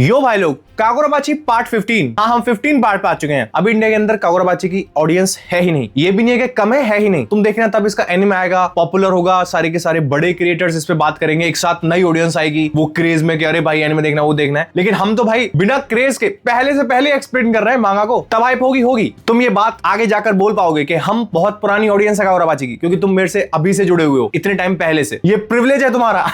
यो भाई लोग, कागोराबाची पार्ट 15। हाँ, हम 15 पार्ट पा चुके हैं। अभी इंडिया के अंदर कागोराबाची की ऑडियंस है ही नहीं। ये भी नहीं है कि कम है ही नहीं। तुम देखना तब इसका एनिमे आएगा, पॉपुलर होगा, सारे के सारे बड़े क्रिएटर्स इस पे बात करेंगे, एक साथ नई ऑडियंस आएगी वो क्रेज में कि अरे भाई एनिमे देखना, वो देखना है। लेकिन हम तो भाई बिना क्रेज के पहले से पहले एक्सप्लेन कर रहे हैं मांगा को, तब हाइप होगी। तुम ये बात आगे जाकर बोल पाओगे कि हम बहुत पुरानी ऑडियंस है कागोराबाची की, क्योंकि तुम मेरे से अभी से जुड़े हुए हो, इतने टाइम पहले से। ये प्रिविलेज है तुम्हारा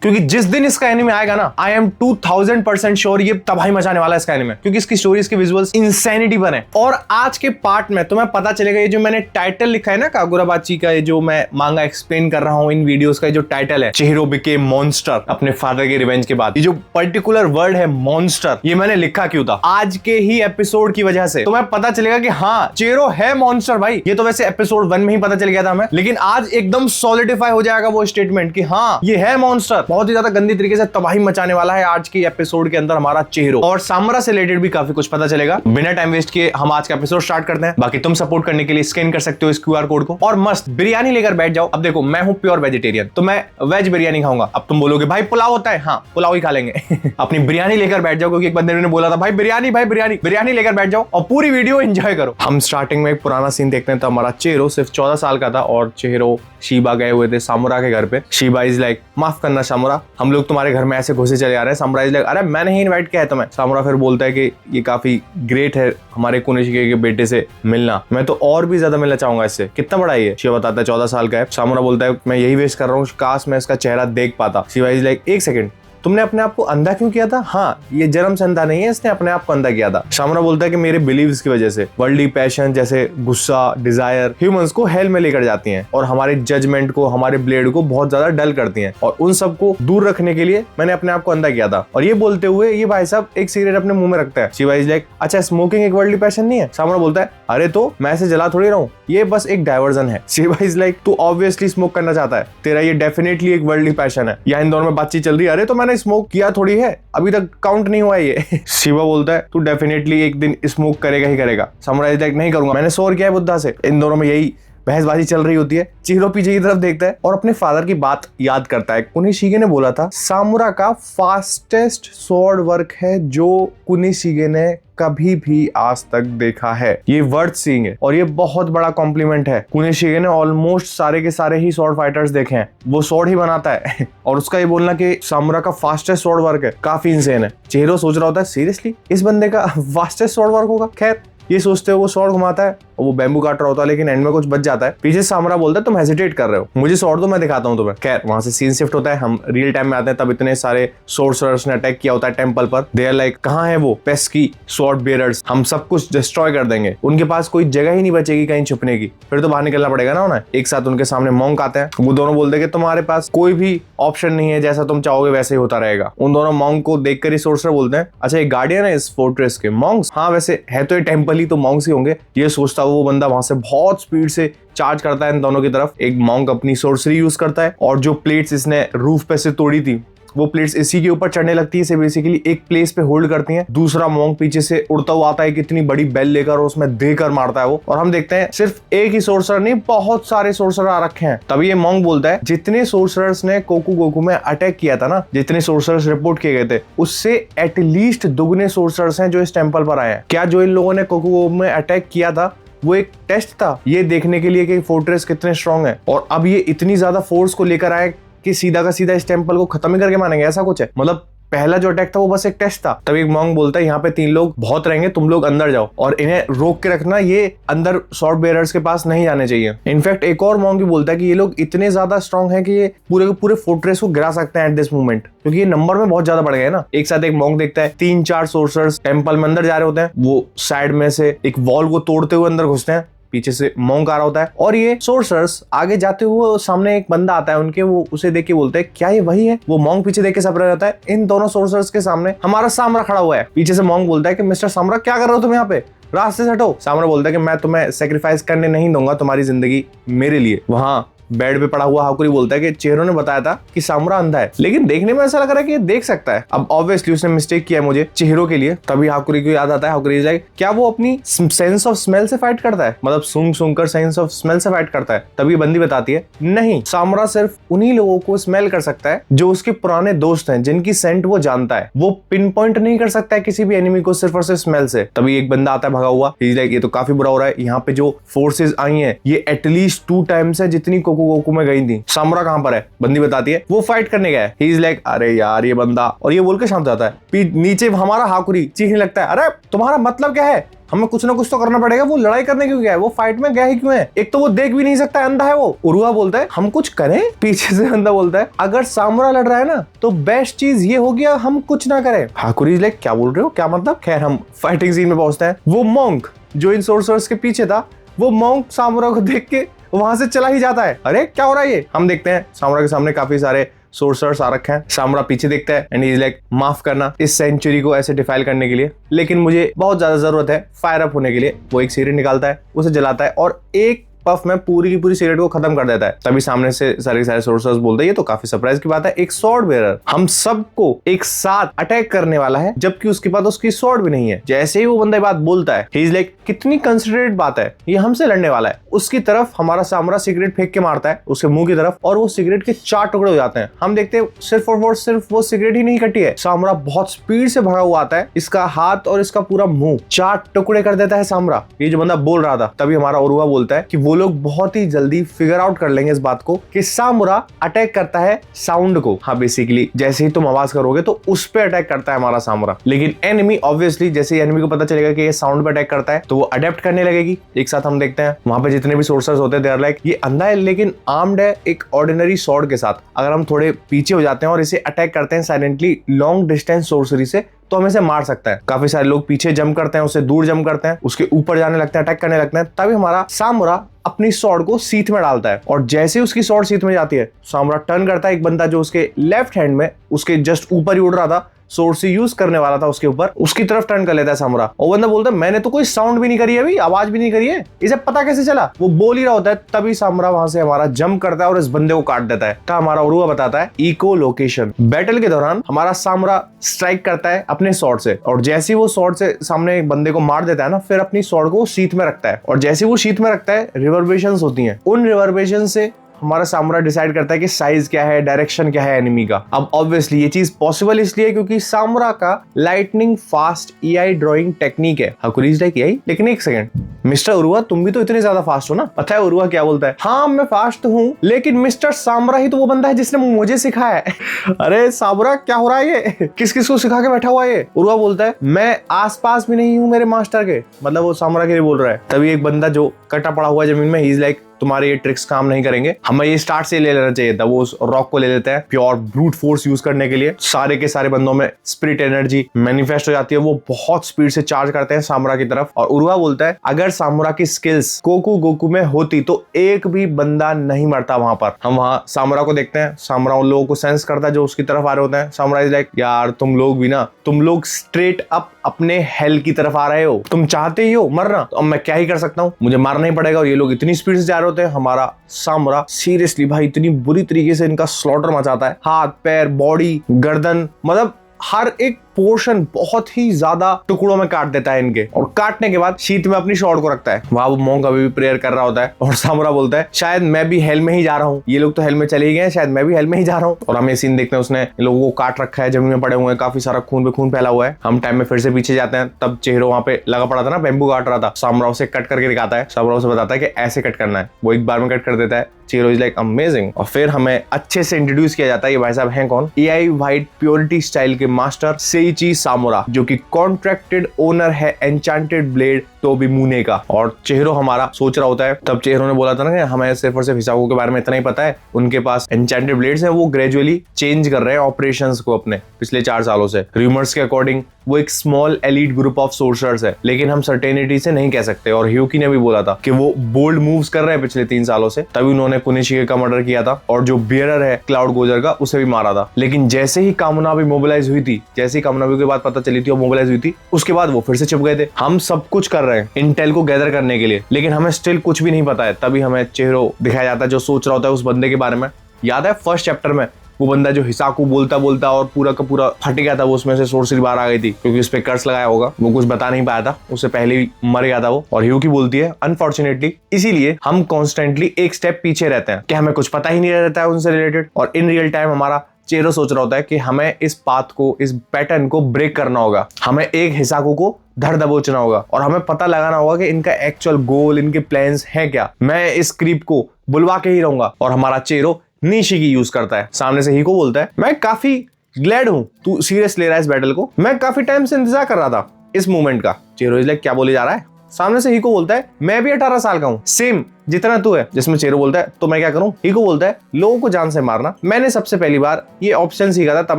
क्योंकि जिस दिन इसका एनिमे आएगा ना, आई एम 2000% श्योर ये तबाही मचाने वाला है इसका एनिमे, क्योंकि इसकी स्टोरीज के विजुअल्स इंसैनिटी पर हैं। और आज के पार्ट में तुम्हें पता चलेगा, ये जो मैंने टाइटल लिखा है ना कागोराबाची का, ये जो मैं मांगा एक्सप्लेन कर रहा हूं इन वीडियोस का, जो टाइटल है चिहिरो बिकेम मॉन्स्टर अपने फादर के रिवेंज के बाद, ये जो पर्टिकुलर वर्ड है मॉन्स्टर, ये मैंने लिखा क्यों था? आज के ही एपिसोड की वजह से तुम्हें पता चलेगा कि हाँ, चिहिरो है मॉन्स्टर भाई। ये तो वैसे एपिसोड 1 में ही पता चल गया था हमें, लेकिन आज एकदम सॉलिडिफाई हो जाएगा वो स्टेटमेंट कि हाँ, ये है मॉन्स्टर। बहुत ही ज्यादा गंदी तरीके से तबाही मचाने वाला है आज के एपिसोड के अंदर हमारा चिहिरो, और सामरा से रिलेटेड भी काफी कुछ पता चलेगा। बिना टाइम वेस्ट किए हम आज का एपिसोड स्टार्ट करते हैं। बाकी तुम सपोर्ट करने के लिए स्कैन कर सकते हो इस क्यूआर कोड को, और मस्त बिरयानी लेकर बैठ जाओ। अब देखो, मैं हूं प्योर वेजिटेरियन, तो मैं वेज बिरयानी खाऊंगा। अब तुम बोलोगे भाई पुलाव होता है, हाँ पुलाव ही खा लेंगे अपनी बिरयानी लेकर बैठ जाओ, क्योंकि एक बंदे ने बोला था भाई बिरयानी बिरयानी लेकर बैठ जाओ और पूरी वीडियो एंजॉय करो। हम स्टार्टिंग में एक पुराना सीन देखते हैं। तो हमारा चिहिरो सिर्फ 14 साल का था और चिहिरो शीबा गए हुए थे सामुरा के घर पे। शीबा इज लाइक, माफ करना सामुरा, हम लोग तुम्हारे घर में ऐसे घुसे चले आ रहे हैं। सामुरा इज लाइक, अरे मैंने ही इनवाइट किया है तुम्हें। सामुरा फिर बोलता है कि ये काफी ग्रेट है हमारे कुनिशिके के बेटे से मिलना, मैं तो और भी ज्यादा मिलना चाहूंगा इससे। कितना बड़ा ये? शिवा बताता है 14 साल का है। सामुरा बोलता है मैं यही वेस्ट कर रहा हूँ, काश मैं इसका चेहरा देख पाता। शिवा इज लाइक, एक सेकंड, तुमने अपने आप को अंधा क्यों किया था? हाँ, ये जन्म से अंधा नहीं है, इसने अपने आप को अंधा किया था। सामरा बोलता है कि मेरे बिलीव्स की वजह से वर्ल्डली पैशन जैसे गुस्सा, डिजायर ह्यूमंस को हेल में लेकर जाती हैं और हमारे जजमेंट को, हमारे ब्लेड को बहुत ज्यादा डल करती हैं, और उन सबको दूर रखने के लिए मैंने अपने आप को अंधा किया था। और ये बोलते हुए ये भाई साहब एक सिगरेट अपने मुंह में रखता है। शिवा इज लाइक, अच्छा स्मोकिंग एक वर्ल्डली पैशन नहीं है? सामरा बोलता है, अरे तो मैं ऐसे जला थोड़ी रहा हूँ, ये बस एक डाइवर्जन है। शिवा इज लाइक, तू ऑब्वियसली स्मोक करना चाहता है, तेरा ये डेफिनेटली एक वर्ल्डली पैशन है। या इन दोनों में बातचीत चल रही है, अरे तो मैंने स्मोक किया थोड़ी है, अभी तक काउंट नहीं हुआ ये शिवा बोलता है, तू डेफिनेटली एक दिन स्मोक करेगा ही करेगा। सामुराई लाइक, नहीं करूंगा, मैंने शोर किया है बुद्धा से। इन दोनों में यही बहसबाजी चल रही होती है। चिहिरो पीछे की तरफ देखता है और अपने फादर की बात याद करता है। कुनिशिगे ने बोला था सामुरा का फास्टेस्ट स्वॉर्ड वर्क है जो कुनिशिगे ने कभी भी आज तक देखा है। ये वर्थ सीइंग है और ये बहुत बड़ा कॉम्प्लीमेंट है। कुनिशिगे ने ऑलमोस्ट सारे के सारे ही स्वॉर्ड फाइटर्स देखे हैं, वो स्वॉर्ड ही बनाता है और उसका ये बोलना कि सामुरा का फास्टेस्ट स्वॉर्ड वर्क है काफी इंसेन है। चिहिरो सोच रहा होता है, सीरियसली इस बंदे का फास्टेस्ट स्वॉर्ड वर्क होगा? खैर, ये सोचते हुए वो स्वॉर्ड घुमाता है और वो बैम्बू काट रहा होता है, लेकिन एंड में कुछ बच जाता है। पीछे सामुरा बोलता है, तुम हेजिटेट कर रहे हो, मुझे स्वॉर्ड दो, मैं दिखाता हूं तुम्हें। खैर, वहां से सीन शिफ्ट होता है, हम रियल टाइम में आते हैं। तब इतने सारे सोर्सरर्स ने अटैक किया होता है टेंपल पर। दे आर लाइक, कहां है वो पेस्की स्वॉर्ड बेयरर्स, हम सब कुछ डिस्ट्रॉय कर देंगे, उनके पास कोई जगह ही नहीं बचेगी कहीं छुपने की। फिर तो बाहर निकलना पड़ेगा ना उन्हें। एक साथ उनके सामने मॉन्क आते हैं। वो दोनों बोलते हैं कि तुम्हारे पास कोई भी ऑप्शन नहीं है, जैसा तुम चाहोगे वैसे ही होता रहेगा। उन दोनों मॉन्क को देखकर ही सोर्सर बोलते हैं, अच्छा ये गार्डियन है इस फोर्ट्रेस के? मॉन्क्स? हाँ वैसे है तो ये टेंपल ही, तो मॉन्क्स ही होंगे। ये सोचता वो बंदा वहां से बहुत स्पीड से चार्ज करता है इन दोनों की तरफ। एक मॉन्क अपनी सोर्सरी यूज करता है और जो प्लेट्स इसने रूफ पे से तोड़ी थी, वो प्लेट्स इसी के ऊपर चढ़ने लगती है, इसे बेसिकली एक प्लेस पे होल्ड करती हैं। दूसरा मॉन्क पीछे से उड़ता हुआ आता है, कितनी बड़ी बेल लेकर, और उसमें देकर मारता है वो। और हम देखते हैं सिर्फ एक ही सोर्सर नहीं, बहुत सारे सोर्सर आ रखे हैं। तभी ये मॉन्क बोलता है, जितने सोर्सरर्स ने कोकुगोकू में अटैक किया था ना, जितने सोर्सरर्स रिपोर्ट किए गए थे, उससे एटलीस्ट दुगने सोर्सरर्स हैं जो इस टेंपल पर आए हैं। क्या जो इन लोगों ने कोकुगोकू में अटैक किया था वो एक टेस्ट था, ये देखने के लिए कि फोर्ट्रेस कितने स्ट्रांग है, और अब ये इतनी ज्यादा फोर्स को लेकर आए कि सीधा का सीधा इस टेंपल को खत्म ही करके मानेंगे, ऐसा कुछ है? मतलब पहला जो अटैक था वो बस एक टेस्ट था। तभी एक मॉन्क बोलता है, यहाँ पे 3 लोग बहुत रहेंगे, तुम लोग अंदर जाओ और इन्हें रोक के रखना, ये अंदर स्वॉर्ड बेयरर्स के पास नहीं जाने चाहिए। इनफैक्ट एक और मॉन्क भी बोलता है कि ये लोग इतने ज्यादा स्ट्रांग हैं कि ये पूरे के पूरे फोर्ट्रेस को गिरा सकते हैं एट दिस मोमेंट, क्योंकि ये नंबर में बहुत ज्यादा बढ़ गए ना। एक साथ एक मॉन्क देखता है 3-4 सोर्सर्स टेंपल में अंदर जा रहे होते हैं, वो साइड में से एक वॉल को तोड़ते हुए अंदर घुसते हैं, पीछे से मॉन्क आ रहा होता है, और ये सोर्सर्स आगे जाते हुए सामने एक बंदा आता है उनके, वो उसे देख के बोलते हैं, क्या ये वही है? वो मॉन्क पीछे देख के सब रह जाता है। इन दोनों सोर्सर्स के सामने हमारा सामरा खड़ा हुआ है। पीछे से मॉन्क बोलता है कि मिस्टर सामरा, क्या कर रहे हो तुम यहाँ पे? रास्ते से हटो। सामरा बोलता है कि मैं तुम्हें सेक्रीफाइस करने नहीं दूंगा तुम्हारी जिंदगी मेरे लिए। वहां बेड पे पड़ा हुआ हाकुरी बोलता है कि चेहरों ने बताया था कि सामुरा अंधा है, लेकिन देखने में ऐसा लग रहा है कि ये देख सकता है। अब ऑब्वियसली उसने मिस्टेक किया मुझे चेहरों के लिए। तभी हाकुरी को याद आता है, हाकुरी लाइक क्या वो अपनी सेंस ऑफ स्मेल से फाइट करता है, मतलब सूंघ कर सेंस ऑफ स्मेल से फाइट करता है। तभी बंदी बताती है नहीं, सामुरा सिर्फ उन्हीं लोगों को स्मेल कर सकता है जो उसके पुराने दोस्त हैं, जिनकी सेंट वो जानता है। वो पिन पॉइंट नहीं कर सकता है किसी भी एनिमी को सिर्फ और सिर्फ स्मेल से। तभी एक बंदा आता है भगा हुआ, लाइक ये तो काफी बुरा हो रहा है, यहाँ पे जो फोर्सेज आई हैं ये एटलीस्ट 2 टाइम्स है जितनी कोको में गई थी। सामुरा कहां पर है? बंदी बताती है वो फाइट करने गया है। ही इज लाइक अरे यार ये बंदा, और ये बोल के शांत जाता है। नीचे हमारा हाकुरी चीखने लगता है, अरे तुम्हारा मतलब क्या है, हमें कुछ ना कुछ तो करना पड़ेगा। वो लड़ाई करने क्यों गया है, वो फाइट में गया ही क्यों है? एक तो वो देख भी नहीं सकता, अंधा है वो। उरुआ बोलता है हम कुछ करें? पीछे से अंधा बोलता है अगर सामुरा लड़ रहा है ना तो बेस्ट चीज ये होगी हम कुछ ना करें। हाकुरी लाइक क्या बोल रहे हो, क्या मतलब? खैर हम फाइटिंग सीन में पहुंचते हैं। वो मॉन्क जो इन सोर्सर्स के पीछे था, वो मॉन्क सामुरा को देख के वहां से चला ही जाता है। अरे क्या हो रहा है ये? हम देखते हैं सामुरा के सामने काफी सारे सोर्सर्स आ रखे हैं। सामुरा पीछे देखता है एंड ही इज लाइक माफ करना इस सेंचुरी को ऐसे डिफाइल करने के लिए, लेकिन मुझे बहुत ज्यादा जरूरत है फायर अप होने के लिए। वो एक सिगरेट निकालता है, उसे जलाता है और एक पफ में पूरी की पूरी सिगरेट को खत्म कर देता है। तभी सामने से सारे सोर्सर्स बोलते हैं ये तो काफी सरप्राइज की बात है, एक स्वॉर्ड बेरर हम सबको एक साथ अटैक करने वाला है, जबकि उसके पास उसकी स्वॉर्ड भी नहीं है। जैसे ही वो बंदा बात बोलता है ही इज लाइक कितनी कंसिडरेट बात है, ये हमसे लड़ने वाला है। उसकी तरफ हमारा सामुरा सिगरेट फेंक के मारता है उसके मुंह की तरफ, और वो सिगरेट के 4 टुकड़े हो जाते हैं। हम देखते हैं सिर्फ और सिर्फ वो सिगरेट ही नहीं कटी है, सामुरा बहुत स्पीड से भगा हुआ आता है, इसका हाथ और इसका पूरा मुंह 4 टुकड़े कर देता है सामुरा, ये जो बंदा बोल रहा था। तभी हमारा उरुआ बोलता है कि वो लोग बहुत ही जल्दी फिगर आउट कर लेंगे इस बात को कि सामुरा अटैक करता है साउंड को। हाँ बेसिकली जैसे ही तुम आवाज करोगे तो उस पे अटैक करता है हमारा सामुरा। लेकिन एनिमी ऑब्वियसली जैसे ही एनिमी को पता चलेगा कि ये साउंड पे अटैक करता है तो वो अडेप्ट करने लगेगी। एक साथ हम देखते हैं वहां पे जितने भी सोर्सर्स होते हैं दे आर लाइक ये अंधा है लेकिन आर्म्ड है एक ऑर्डिनरी स्वॉर्ड के साथ। अगर हम थोड़े पीछे हो जाते हैं और इसे अटैक करते हैं साइलेंटली लॉन्ग डिस्टेंस सोर्सरी से तो हमें इसे मार सकता है। काफी सारे लोग पीछे जंप करते हैं, उससे दूर जंप करते हैं, उसके ऊपर जाने लगते हैं, अटैक करने लगते हैं। तभी हमारा सामुरा अपनी स्वॉर्ड को सीथ में डालता है और जैसे ही उसकी स्वॉर्ड सीथ में जाती है सामुरा टर्न करता है। एक बंदा जो उसके लेफ्ट हैंड में उसके जस्ट ऊपर ही उड़ रहा था, सोर्ड से यूज करने वाला था उसके ऊपर, उसकी तरफ टर्न कर लेता है सामुरा। और बंदा बोलता है मैंने तो कोई साउंड भी नहीं करी है, अभी आवाज भी नहीं करी है, इसे पता कैसे चला? वो बोल ही रहा होता है। तभी सामुरा वहां से हमारा जंप करता है और इस बंदे को काट देता है। तो हमारा उरुआ बताता है इको लोकेशन। बैटल के दौरान हमारा सामुरा स्ट्राइक करता है अपने स्वॉर्ड से, और जैसे ही वो स्वॉर्ड से सामने एक बंदे को मार देता है ना, फिर अपनी स्वॉर्ड को शीथ में रखता है, और जैसे वो शीथ में रखता है रिवर्बरेशंस होती हैं। उन रिवर्बरेशन से हमारा सामुरा डिसाइड करता है कि साइज क्या है, डायरेक्शन क्या है एनिमी का। अब ऑब्वियसली ये चीज पॉसिबल इसलिए क्योंकि सामुरा का lightning fast AI drawing technique है। हाकुरीज लाइक एआई, लेकिन एक सेकंड मिस्टर उरुआ तुम भी तो इतने ज्यादा फास्ट हो ना? पता है उरुआ क्या बोलता है? हाँ मैं फास्ट हूँ, लेकिन मिस्टर सामुरा ही तो वो बंदा है जिसने मुझे सिखाया है। अरे सामुरा क्या हो रहा है ये? किस किस को सिखा के बैठा हुआ है ये? उरुआ बोलता है मैं आसपास भी नहीं हूँ मेरे मास्टर के, मतलब वो सामुरा के लिए बोल रहा है। तभी एक बंदा जो कटा पड़ा हुआ जमीन में, ही इज लाइक तुम्हारे ये ट्रिक्स काम नहीं करेंगे, हमें ये स्टार्ट से ले लेना चाहिए था। वो उस रॉक को ले लेता है प्योर ब्रूट फोर्स यूज करने के लिए। सारे के सारे बंदों में स्पिरिट एनर्जी मैनिफेस्ट हो जाती है, वो बहुत स्पीड से चार्ज करते हैं सामुरा की तरफ। और उरुआ बोलता है अगर सामुरा की स्किल्स कोकू गोकू में होती तो एक भी बंदा नहीं मरता वहां पर। हम वहां सामुरा को देखते हैं, सामुरा उन लोगों को सेंस करता है जो उसकी तरफ आ रहे होते हैं। सामुरा इज लाइक यार तुम लोग भी ना, तुम लोग स्ट्रेट अप अपने हेल की तरफ आ रहे हो, तुम चाहते ही हो मरना, तो अब मैं क्या ही कर सकता हूँ, मुझे मारना ही पड़ेगा। और ये लोग इतनी स्पीड से जा रहे होते हैं, हमारा सामुरा सीरियसली भाई इतनी बुरी तरीके से इनका स्लॉटर मचाता है, हाथ पैर बॉडी गर्दन, मतलब हर एक पोर्शन बहुत ही ज्यादा टुकड़ों में काट देता है इनके। और काटने के बाद शीत में अपनी शॉर्ट को रखता है। वहां वो मॉन्क अभी भी प्रेयर कर रहा होता है और सामुरा बोलता है शायद मैं भी हेल में ही जा रहा हूँ, ये लोग तो हेल में चले ही गए, शायद मैं भी हेल में ही जा रहा हूँ। और हम ये सीन देखते हैं, उसने इन लोगों को काट रखा है, जमीन में पड़े हुए हैं, काफी सारा खून पे खून फैला हुआ है। हम टाइम में फिर से पीछे जाते हैं, तब चेहरा वहां पे लगा पड़ा था ना, बेम्बू काट रहा था। सामुरा उसे कट करके दिखाता है, सामुरा उसे बताता है कि ऐसे कट करना है, वो एक बार में कट कर देता है। चेहरा इज लाइक अमेजिंग। और फिर हमें अच्छे से इंट्रोड्यूस किया जाता है, ये भाई साहब हैं कौन? एआई वाइट प्योरिटी स्टाइल के मास्टर सेइची सामुरा, जो कि कॉन्ट्रैक्टेड ओनर है एन्चेंटेड ब्लेड तोबीमुने का। और चेहरो हमारा सोच रहा होता है, तब चेहरो ने बोला था ना कि हमें सिर्फ और सिर्फ हिसाबों के बारे में इतना ही पता है, उनके पास एन्चेंटेड ब्लेड्स हैं, वो ग्रेजुअली चेंज कर रहे हैं ऑपरेशंस को अपने पिछले 4 सालों से। रूमर्स के अकॉर्डिंग वो एक स्मॉल एलीट ग्रुप ऑफ सोर्सर्स है, लेकिन हम सर्टेनिटी से नहीं कह सकते। और ह्यूकी ने भी बोला था कि वो बोल्ड मूव्स कर रहे हैं पिछले 3 सालों से, तभी उन्होंने कुनिशिके का मर्डर किया था और जो बियरर है क्लाउड गोजर का उसे भी मारा था। लेकिन जैसे ही कामनाबी मोबिलाइज हुई थी, जैसे ही कामनाबी के बाद पता चली थी और मोबिलाइज हुई थी, उसके बाद वो फिर से छिप गए थे। हम सब कुछ कर रहे हैं इंटेल को गैदर करने के लिए, लेकिन हमें स्टिल कुछ भी नहीं पता है। तभी हमें चेहरो दिखाया जाता है जो सोच रहा होता है उस बंदे के बारे में। याद है फर्स्ट चैप्टर में वो बंदा जो हिसाकू बोलता बोलता और पूरा का पूरा फट गया था, वो उसमें से सोर्सरी बाहर आ गई थी क्योंकि उस पे कर्स लगाया होगा, वो कुछ बता नहीं पाया था, उससे पहले ही मर गया था वो। और ह्यूकी बोलती है अनफॉर्चुनेटली इसीलिए हम कॉन्स्टेंटली एक स्टेप पीछे रहते हैं कि हमें कुछ पता ही नहीं रहता है उनसे रिलेटेड। और इन रियल टाइम हमारा चेहरा सोच रहा होता है कि हमें इस पाथ को, इस पैटर्न को ब्रेक करना होगा, हमें एक हिसाकू को धर दबोचना होगा और हमें पता लगाना होगा कि इनका एक्चुअल गोल, इनके प्लान्स हैं क्या। मैं इस क्रीप को बुलवा के ही रहूंगा। और हमारा चेहरो निशिकी यूज करता है। सामने से हीको बोलता है मैं काफी ग्लैड हूं तू सीरियस ले रहा है इस बैटल को, मैं काफी टाइम से इंतजार कर रहा था इस मूवमेंट का। चेहरो इज लाइक क्या बोले जा रहा है। सामने से हीको बोलता है मैं भी 18 साल का हूं, सेम जितना तू है। जिसमें चेहरो बोलता है तो मैं क्या करूं। हीको बोलता है लोगों को जान से मारना। मैंने सबसे पहली बार ये ऑप्शन सीखा था तब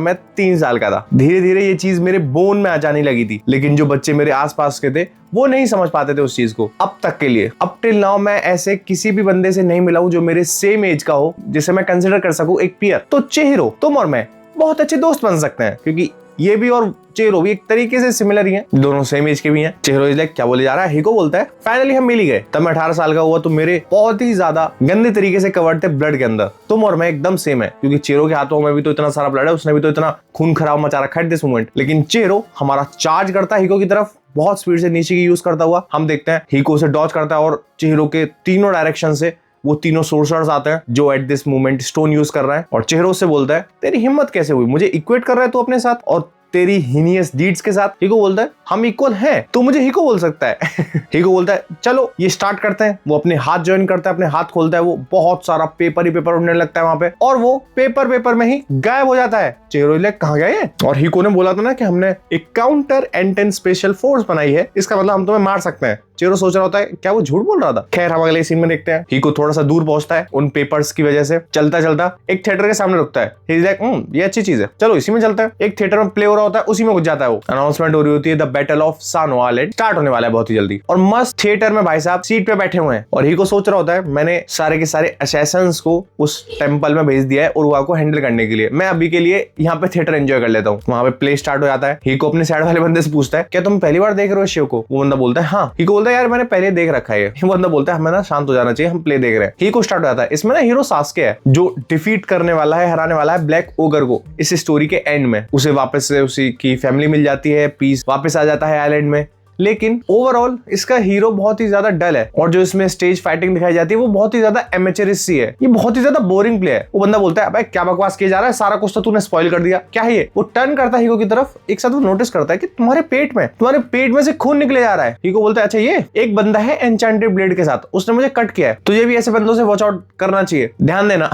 मैं 3 साल का था। धीरे धीरे ये चीज मेरे बोन में आ जाने लगी थी, लेकिन जो बच्चे मेरे आसपास के थे वो नहीं समझ पाते थे उस चीज को। अब तक के लिए, अप टिल नाउ, मैं ऐसे किसी भी बंदे से नहीं मिला हूं जो मेरे सेम एज का हो, जिसे मैं कंसिडर कर सकूं एक पीयर। तो चेहरो, तुम और मैं बहुत अच्छे दोस्त बन सकते हैं, क्योंकि ये भी और चेहरो भी एक तरीके से सिमिलर ही हैं, दोनों सेम एज के भी हैं। चेहरो इज लाइक क्या बोले जा रहा है। हीको बोलता है फाइनली हम मिल ही गए। तब मैं 18 साल का हुआ तो मेरे बहुत ही ज्यादा गंदे तरीके से कवर्ड थे ब्लड के अंदर। तुम और मैं एकदम सेम है, क्योंकि चेहरो के हाथों में भी तो इतना सारा ब्लड है, उसने भी तो इतना खून खराब मचा रखा है दिस मोमेंट। लेकिन चेहरो हमारा चार्ज करता है हीको की तरफ बहुत स्पीड से नीचे की यूज करता हुआ। हम देखते हैं हीको से डॉज करता है और चेहरो के तीनों डायरेक्शन से वो तीनों सोर्सर्स आते हैं जो at this moment stone use कर रहे हैं। और चेहरो से बोलता है तेरी हिम्मत कैसे हुई, मुझे इक्वेट कर रहा है तू अपने साथ और तेरी हीनियस डीड्स के साथ। हीको बोलता है हम इक्वल हैं, तो मुझे हीको बोल सकता है। हीको बोलता है चलो ये स्टार्ट करते हैं। वो अपने हाथ ज्वाइन करता है, अपने हाथ खोलता है, वो बहुत सारा पेपर ही पेपर उड़ने लगता है वहां पे और वो पेपर में ही गायब हो जाता है। चेहरो लाइक कहां गया ये। और हीको ने बोला था ना कि हमने एक काउंटर एंटेन स्पेशल फोर्स बनाई है, इसका मतलब हम तुम्हें मार सकते हैं। चेहरो सोच रहा होता है क्या वो झूठ बोल रहा था। खैर हम अगले सीन में देखते हैं हीको थोड़ा सा दूर पहुंचता है उन पेपर्स की वजह से। चलता चलता एक थिएटर के सामने रुकता है। ही इज लाइक ये अच्छी चीज है, चलो इसी में चलता है। एक थिएटर में प्ले हो रहा होता है, उसी में घुस जाता है वो। अनाउंसमेंट हो रही होती है द बैटल ऑफ सानो आइलैंड स्टार्ट होने वाला है बहुत ही जल्दी। और मस्त थिएटर में भाई साहब सीट पे बैठे हुए हैं और हीको सोच रहा होता है मैंने सारे के सारे असैसिन्स को उस टेंपल में भेज दिया है उरुवा को हैंडल करने के लिए। मैं अभी के लिए यहाँ पे थिएटर एंजॉय कर लेता हूँ। वहां पे प्ले स्टार्ट हो जाता है। हीको अपने साइड वाले बंदे से पूछता है क्या तुम पहली बार देख रहे हो शो को। वो बंदा बोलता है हाँ। हीको बोलता है यार मैंने पहले देख रखा है। वो बंदा बोलता है हमें ना शांत हो जाना चाहिए, हम प्ले देख रहे हैं। हीको स्टार्ट हो जाता है। इसमें ना हीरो सास्के है जो डिफीट करने वाला है, हराने वाला है ब्लैक ओगर को इस स्टोरी के एंड में। उसे वापस से उसी की फैमिली मिल जाती है, पीस वापस आ जाता है आइलैंड में। लेकिन ओवरऑल इसका हीरो बहुत ही ज्यादा डल है और जो इसमें स्टेज फाइटिंग दिखाई जाती है वो बहुत ही ज्यादा एमेचरिश सी है। ये बहुत ही ज्यादा बोरिंग प्ले है। वो बंदा बोलता है भाई क्या बकवास किया जा रहा है, सारा कुछ तो तूने स्पॉइल कर दिया, क्या है ये। वो टर्न करता है हीरो की तरफ, एक साथ वो नोटिस करता है कि तुम्हारे पेट में से खून निकले जा रहा है। हीरो बोलता है अच्छा ये एक बंदा है एन्चेंटेड ब्लेड के साथ, उसने मुझे कट किया है, तुझे भी ऐसे बंदों से वॉच आउट करना चाहिए, ध्यान देना।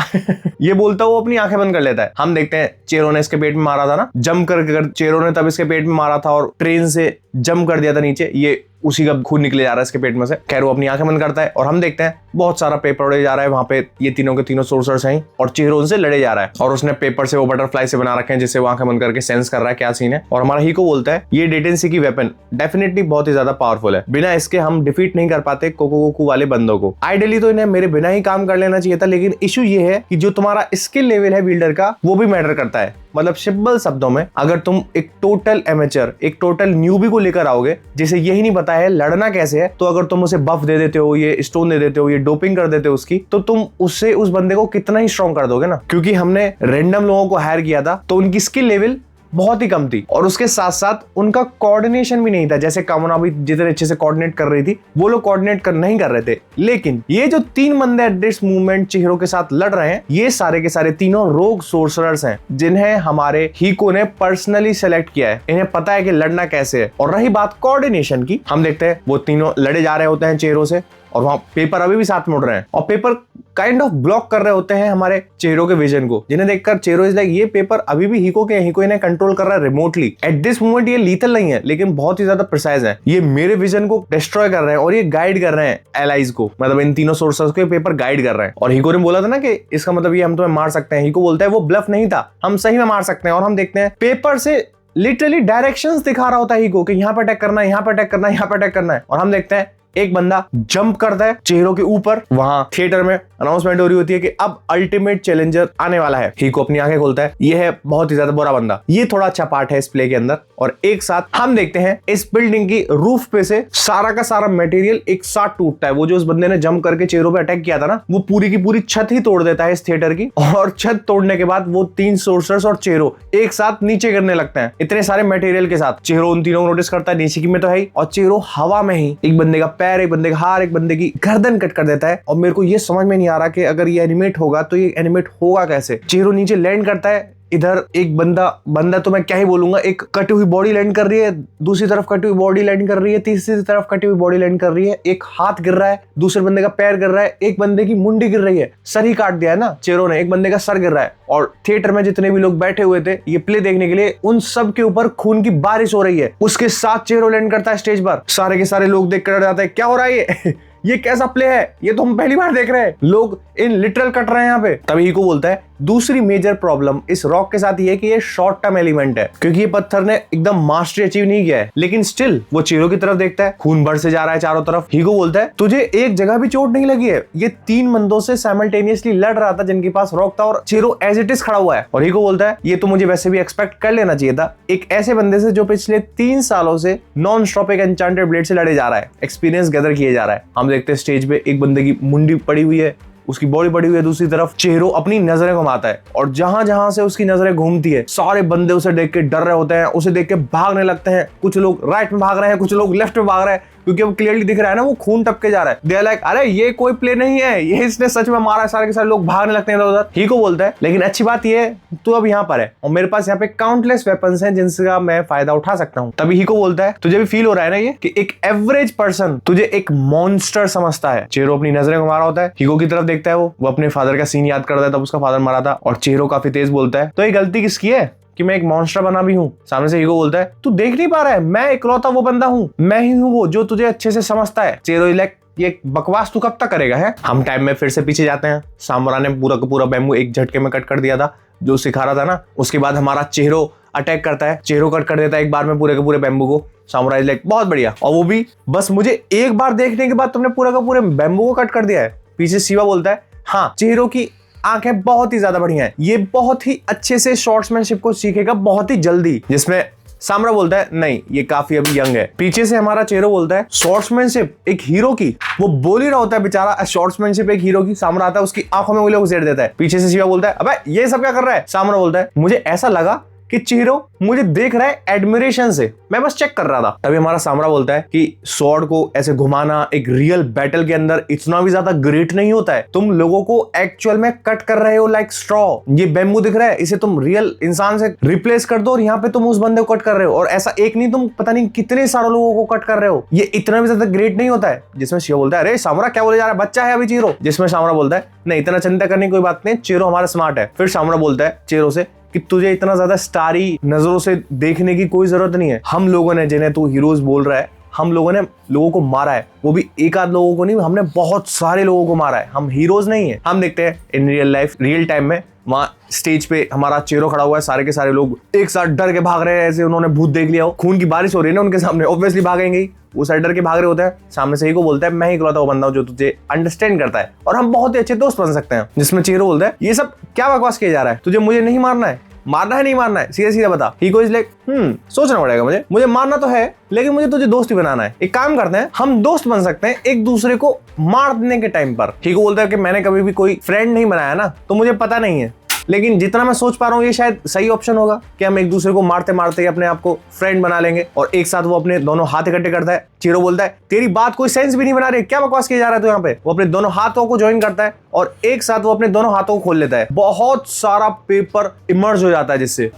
ये बोलता वो अपनी आंखें बंद कर लेता है। हम देखते हैं चेहरो ने इसके पेट में मारा था ना, जंप करके चेहरो ने तब इसके पेट में मारा था और ट्रेन से जंप कर दिया था नीचे, ये उसी का खून निकले जा रहा है इसके पेट में से। खैर वो अपनी आंखें बंद करता है और हम देखते हैं बहुत सारा पेपर उड़े जा रहा है वहां पे। ये तीनों के तीनों सोर्सर्स हैं और चेहरो उनसे लड़े जा रहा है और उसने पेपर से वो बटरफ्लाई से बना रखे हैं जिससे वो आंखें बंद करके सेंस कर रहा है क्या सीन है। और हमारा हीको बोलता है ये डेटेंसी की वेपन डेफिनेटली बहुत ही ज्यादा पावरफुल है, बिना इसके हम डिफीट नहीं कर पाते कोकोगोकू वाले बंदों को। आइडियली तो इन्हें मेरे बिना ही काम कर लेना चाहिए था, लेकिन इशू ये है कि जो तुम्हारा स्किल लेवल है बिल्डर का वो भी मैटर करता है। मतलब सिंपल शब्दों में अगर तुम एक टोटल एमेचर, एक टोटल न्यूबी को लेकर आओगे जिसे यही नहीं पता है लड़ना कैसे है, तो अगर तुम उसे बफ दे देते हो, ये स्टोन दे देते हो, ये डोपिंग कर देते हो उसकी, तो तुम उससे उस बंदे को कितना ही स्ट्रॉन्ग कर दोगे ना। क्योंकि हमने रैंडम लोगों को हायर किया था तो उनकी स्किल लेवल बहुत ही कम थी और उसके साथ साथ उनका कोऑर्डिनेशन भी नहीं था। जैसे कामना भी जितने अच्छे से कोऑर्डिनेट कर रही थी वो लोग कोऑर्डिनेट नहीं कर रहे थे। लेकिन ये जो 3 बंदे एट दिस मूवमेंट चेहरो के साथ लड़ रहे हैं, ये सारे के सारे तीनों रोग सोर्सरर्स हैं जिन्हें हमारे हीको ने पर्सनली सेलेक्ट किया है। इन्हें पता है कि लड़ना कैसे है। और रही बात कोऑर्डिनेशन की, हम देखते हैं वो तीनों लड़े जा रहे होते हैं चेहरो से और वहां पेपर अभी भी साथ मुड़ रहे हैं और पेपर काइंड ऑफ ब्लॉक कर रहे होते हैं हमारे चेहरो के विजन को, जिन्हें देखकर चेहरो इज लाइक ये पेपर अभी भी हीको के, हीको इन्हें कंट्रोल कर रहा है रिमोटली। एट दिस मोमेंट ये लीथल नहीं है लेकिन बहुत ही ज्यादा प्रिसाइज है। ये मेरे विजन को डिस्ट्रॉय कर रहे हैं और ये गाइड कर रहे हैं एलाइज को, मतलब इन तीनों सोर्सेस को ये पेपर गाइड कर रहे हैं। और हीको ने बोला था ना कि इसका मतलब ये हम तुम्हें मार सकते हैं। हीको बोलता है वो ब्लफ नहीं था, हम सही में मार सकते हैं। और हम देखते हैं पेपर से लिटरली डायरेक्शंस दिखा रहा होता है हीको कि यहाँ पे अटैक करना है, यहाँ पे अटैक करना है, यहाँ पे अटैक करना है। और हम देखते हैं एक बंदा जंप करता है चेहरों के ऊपर। वहां थिएटर में अनाउंसमेंट हो रही होती है कि अब अल्टीमेट चैलेंजर आने वाला है। हीको अपनी आंखें खोलता है, ये है बहुत ही ज्यादा बुरा बंदा। ये थोड़ा अच्छा पार्ट है इस प्ले के अंदर। और एक साथ हम देखते हैं इस बिल्डिंग की रूफ पे से सारा का सारा मटेरियल एक साथ टूटता है। वो जो उस बंदे ने जंप करके चेहरों पे अटैक किया था ना, वो पूरी की पूरी छत ही तोड़ देता है इस थिएटर की। और छत तोड़ने के बाद वो 3 सोर्सर्स और चेहरों एक साथ नीचे गिरने लगते हैं इतने सारे मटेरियल के साथ। चेहरों उन तीनों को नोटिस करता है, नीचे की में तो है ही, और चेहरों हवा में ही एक बंदे का पैर, एक बंदे का हाथ, एक बंदे की गर्दन कट कर देता है। और मेरे को ये समझ में नहीं आ रहा कि अगर ये एनिमेट होगा तो ये एनिमेट होगा कैसे। चेहरों नीचे लैंड करता है, इधर एक बंदा तो मैं क्या ही बोलूंगा, एक कटी हुई बॉडी लैंड कर रही है, दूसरी तरफ कटी हुई बॉडी लैंड कर रही है, तीसरी तरफ कटी हुई बॉडी लैंड कर रही है, एक हाथ गिर रहा है, दूसरे बंदे का पैर गिर रहा है, एक बंदे की मुंडी गिर रही है, सर ही काट दिया है ना चेहरों ने, एक बंदे का सर गिर रहा है। और थिएटर में जितने भी लोग बैठे हुए थे ये प्ले देखने के लिए, उन सब के ऊपर खून की बारिश हो रही है। उसके साथ चेहरों लैंड करता है स्टेज पर। सारे के सारे लोग देख कर जाते हैं क्या हो रहा है ये कैसा प्ले है, ये तो हम पहली बार देख रहे हैं। लोग इन लिटरल कट रहे हैं यहाँ पे। तभी हीको बोलता है दूसरी मेजर प्रॉब्लम इस रॉक के साथ ये है कि ये शॉर्ट टर्म एलिमेंट है, क्योंकि ये पत्थर ने एकदम मास्टरी अचीव नहीं किया है। लेकिन स्टिल वो चेहरों की तरफ देखता है, खून बढ़ से जा रहा है चारों तरफ। हीको बोलता है तुझे एक जगह भी चोट नहीं लगी है। ये 3 बंदों से साइमल्टेनियसली लड़ रहा था जिनके पास रॉक था, और चेहरों एज इट इज खड़ा हुआ है। और हीको बोलता है ये तो मुझे वैसे भी एक्सपेक्ट कर लेना चाहिए था, एक ऐसे बंदे से जो पिछले 3 सालों से नॉन स्टॉप एक एन्चेंटेड ब्लेड से लड़े जा रहा है, एक्सपीरियंस गैदर किए जा रहा है। हम देखते हैं स्टेज पे एक बंदे की मुंडी पड़ी हुई है, उसकी बॉडी पड़ी हुई है, दूसरी तरफ चेहरों अपनी नजरें घुमाता है, और जहां जहां से उसकी नजरें घूमती है सारे बंदे उसे देख के डर रहे होते हैं, उसे देख के भागने लगते हैं। कुछ लोग राइट में भाग रहे हैं, कुछ लोग लेफ्ट में भाग रहे हैं, क्योंकि वो क्लियरली दिख रहा है ना वो खून टपके जा रहा है। दे आर लाइक अरे ये कोई प्ले नहीं है, ये इसने सच में मारा है। सारे के सारे लोग भागने लगते हैं उधर। हीको बोलता है लेकिन अच्छी बात ये है तू अब यहाँ पर है और मेरे पास यहाँ पे काउंटलेस वेपन्स हैं जिनका मैं फायदा उठा सकता हूँ। तभी हीको बोलता है तुझे भी फील हो रहा है ना ये कि एक एवरेज पर्सन तुझे एक मॉन्स्टर समझता है। चेहरों अपनी नजरें घुमा रहा होता है, हीको की तरफ देखता है, वो अपने फादर का सीन याद करता है, तब उसका फादर मरा था। और चेहरों काफी तेज बोलता है तो ये गलती किसकी है कि मैं एक मॉन्स्टर बना भी हूँ। सामने से हीको बोलता है तू देख नहीं पा रहा है, मैं इकलौता वो बंदा हूँ, मैं ही हूँ वो जो तुझे अच्छे से समझता है। चेहरों लाइक ये बकवास तू कब तक करेगा है। हम टाइम में फिर से पीछे जाते हैं। सामुरा ने पूरा का पूरा बैम्बू एक झटके में कट कर दिया था जो सिखा रहा था ना। उसके बाद हमारा चेहरों अटैक करता है, चेहरों कट कर देता है एक बार में पूरे के पूरे बैम्बू को। सामुराई लाइक बहुत बढ़िया, और वो भी बस मुझे एक बार देखने के बाद तुमने पूरा का पूरे बैम्बू को कट कर दिया है। पीछे शिवा बोलता है हाँ चेहरों की आंखें बहुत ही ज्यादा बढ़िया है, ये बहुत ही अच्छे से शॉर्ट्समैनशिप को सीखेगा बहुत ही जल्दी। जिसमें सामरा बोलता है नहीं ये काफी अभी यंग है। पीछे से हमारा चेहरा बोलता है शॉर्ट्समैनशिप एक हीरो की, वो बोल ही रहा होता है बेचारा शॉर्ट्समैनशिप एक हीरो की। सामरा आता है उसकी आंखों में वो लोग उसेड़ देता है। पीछे से शिवा बोलता है अबे ये सब क्या कर रहा है। सामरा बोलता है मुझे ऐसा लगा कि चेहरों मुझे देख रहा है एडमिरेशन से, मैं बस चेक कर रहा था। तभी हमारा सामरा बोलता है कि स्वॉर्ड को ऐसे घुमाना एक रियल बैटल के अंदर इतना भी ज्यादा ग्रेट नहीं होता है, तुम लोगों को एक्चुअल में कट कर रहे हो लाइक स्ट्रॉ। ये बैम्बू दिख रहा है, इसे तुम रियल इंसान से रिप्लेस कर दो और यहाँ पे तुम उस बंदे को कट कर रहे हो, और ऐसा एक नहीं तुम पता नहीं कितने सारे लोगों को कट कर रहे हो, ये इतना भी ज्यादा ग्रेट नहीं होता है। जिसमें शिवा बोलता है अरे सामरा क्या बोले जा रहा है, बच्चा है अभी चेहरों। जिसमें सामरा बोलता है नहीं इतना चिंता करने की कोई बात नहीं, चेहरों हमारा स्मार्ट है। फिर सामरा बोलता है चेहरों से कि तुझे इतना ज्यादा स्टारी नजरों से देखने की कोई जरूरत नहीं है। हम लोगों ने जिन्हें तू हीरोज बोल रहा है, हम लोगों ने लोगों को मारा है, वो भी एक आध लोगों को नहीं, हमने बहुत सारे लोगों को मारा है, हम हीरोज नहीं है। हम देखते हैं in real life real time में वहां स्टेज पे हमारा चेहरा खड़ा हुआ है, सारे के सारे लोग एक साथ डर के भाग रहे हैं, ऐसे उन्होंने भूत देख लिया हो, खून की बारिश हो रही है ना उनके सामने, ऑब्वियसली भागेंगे ही, वो सारे डर के भाग रहे होते हैं। सामने से हीको बोलता है मैं ही इकलौता वो बंदा हूं जो तुझे अंडरस्टैंड करता है और हम बहुत ही अच्छे दोस्त बन सकते हैं। जिसमें चेहरा बोलता है ये सब क्या बकवास किया जा रहा है, तुझे मुझे नहीं मारना है, मारना है नहीं मारना है, सीधा सीधा बता। हीको इज लाइक सोचना पड़ेगा, मुझे मारना तो है लेकिन मुझे तुझे दोस्त भी बनाना है। एक काम करते हैं हम दोस्त बन सकते हैं एक दूसरे को मार देने के टाइम पर। हीको बोलता है कि मैंने कभी भी कोई फ्रेंड नहीं बनाया ना तो मुझे पता नहीं है, लेकिन जितना मैं सोच पा रहा हूँ ये शायद सही ऑप्शन होगा कि हम एक दूसरे को मारते मारते अपने आप को फ्रेंड बना लेंगे। और एक साथ वो अपने दोनों हाथ इकट्ठे करता है। चेहरा बोलता है तेरी बात कोई सेंस भी नहीं बना रही, क्या बकवास किया जा रहा है तो यहाँ पे। वो अपने दोनों हाथों को ज्वाइन करता है और एक साथ वो अपने दोनों हाथों को खोल लेता है, बहुत सारा पेपर इमर्ज हो जाता है, जिससे